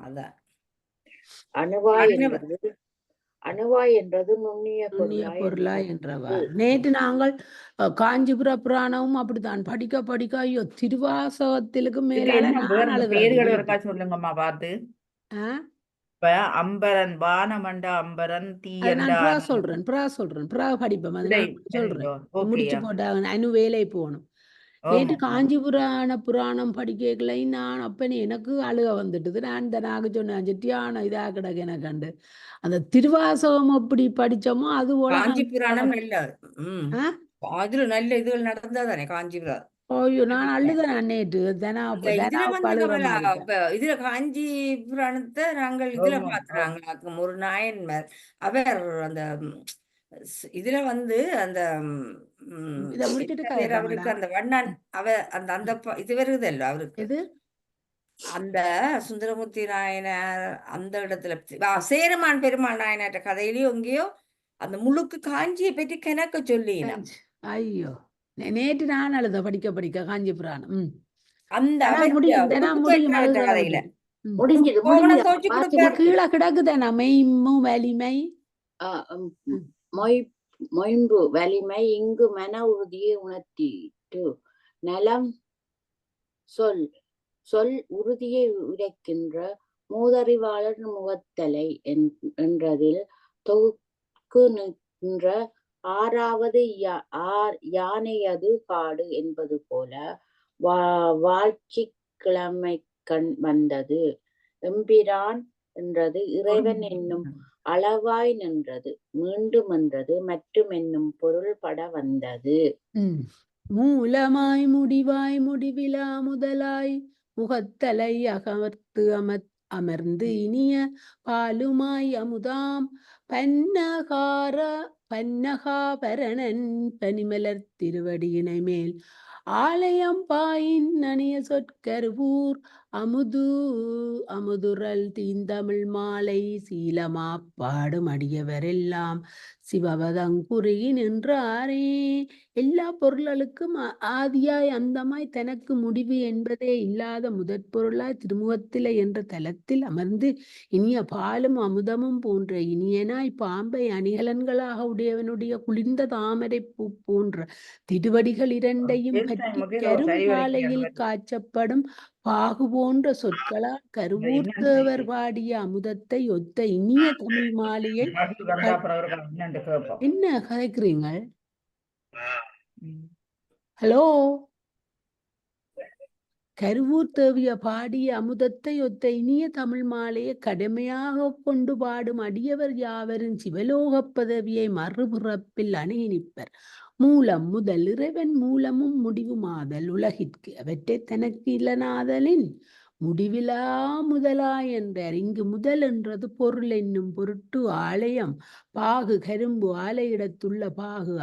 அதான் அணுவாய் என்றது நுண்ணிய பொருளாய் என்றவர். நேற்று நாங்கள் காஞ்சிபுர புராணமும் அப்படித்தான் படிக்க ஐயோ திருவாசகத்திற்கு மேலால பேர்கள சொல்லுங்கம்மா பார்த்து. அம்பரன் வானமண்டா அம்பரன் தீயண்டா சொல்றேன் படிப்போம். அது நான் சொல்றேன் முடிச்சு போட்டாங்க. அனு வேலை போகணும். நேற்று காஞ்சிபுராண புராணம் படிக்கலை. நான் அப்பனே எனக்கு அழுக வந்துட்டுது. நான் இந்த நாக சொன்னேன் செட்டியான இதா கிடக்கு எனக்கு கண்டு. அந்த திருவாசகம் எப்படி படிச்சோமோ அது போல காஞ்சி புராணம் அதுல நல்ல இதுகள் நடந்தாதானே காஞ்சிபுரம். ஐயோ நான் அழுதேன் நேற்று. இதுல காஞ்சி புராணத்தை நாங்கள் இதுல பாத்துறாங்க. ஒரு நாயன்மார் அவர் அந்த இதுல வந்து அந்த அவருக்கு அந்த வண்ணான் அந்த அந்த இது வருதல்ல அவருக்கு அந்த சுந்தரமூர்த்தி நாயனார் அந்த இடத்துல சேரமான் பெருமாள் நாயனாற்ற கதையிலயும் எங்கேயோ அந்த முழுக்கு காஞ்சியை பற்றி கணக்க சொல்லினா. ஐயோ நேற்று நான் அழுத படிக்க காஞ்சி புராணம். அந்த கதையில கீழே கிடக்குதானா மெய்மு வலிமை மொயம்பு வலிமை இங்கு மன உறுதியை உணர்த்திட்டு நலம் சொல் உறுதியை உரைக்கின்ற மூதறிவாளர் முகத்தலை என்றதில் தொகுக்கு நின்ற ஆறாவது யானையது காடு என்பது போல வாழ்ச்சி கிழமை கண் வந்தது. எம்பிரான் என்றது இறைவன் என்னும் அளவாய் நின்றது, மீண்டும் என்றது மற்றும் என்னும் பொருள் பட வந்தது. மூலமாய் முடிவாய் முடிவிலா முதலாய் முகத்தலை அகமர்த்து அமர்ந்து இனிய பாலுமாய் அமுதாம் பன்னகாபரணன் பனிமலர் திருவடியினை மேல் ஆலயம் பாயின் நனிய சொற்கருவூர் அமுதுரல் தீந்தமிழ் மாலை சீலமா பாடும் அடியவரெல்லாம் சிவபதங்குறி நின்றாரே. எல்லா பொருள்களுக்கும் ஆதியாய் அந்தமாய் தனக்கு முடிவு என்பதே இல்லாத முதற் பொருளாய் திருமுகத்திலே என்ற தலத்தில் அமர்ந்து இனிய பாலும் அமுதமும் போன்ற இனியனாய் பாம்பை அணிகலன்களாக உடையவனுடைய குளிர்ந்த தாமரை பூ போன்ற திருவடிகள் இரண்டையும் பற்றி கருமாலையில் காய்ச்சப்படும் பாகு போன்ற சொற்களால் கருவூர் தேவர் பாடிய அமுதத்தை ஒத்த இனிய தமிழ் மாலையை என்ன கதைக்கிறீங்க? ஹலோ, கருவூர் தேவிய பாடிய அமுதத்தை ஒத்த இனிய தமிழ் மாலையை கடமையாக கொண்டு பாடும் அடியவர் யாவரும் சிவலோகப் பதவியை மறுபிறப்பில் அணுகி நிற்பர். மூலம் முதல் இறைவன் மூலமும் முடிவுமாதல் உலகிற்கு அவற்றை தனக்கு இலனாதலின் முடிவிலா முதலாய் என்றார். இங்கு முதல் என்றது பொருள் என்னும் பொருட்டு ஆலயம் பாகு கரும்பு ஆலையிடத்துள்ள பாகு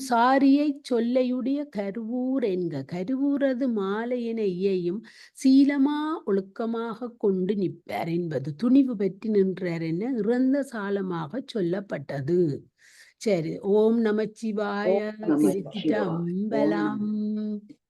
சாரியை சொல்லையுடைய கருவூர் என்க கருவூரது மாலை என இயையும் சீலமா ஒழுக்கமாக கொண்டு நிற்பார் என்பது துணிவு பெற்று நின்றார் என இறந்த சாலமாக சொல்லப்பட்டது. சரி, ஓம் நமச்சிவாய. திருச்சிற்றம்பலம்.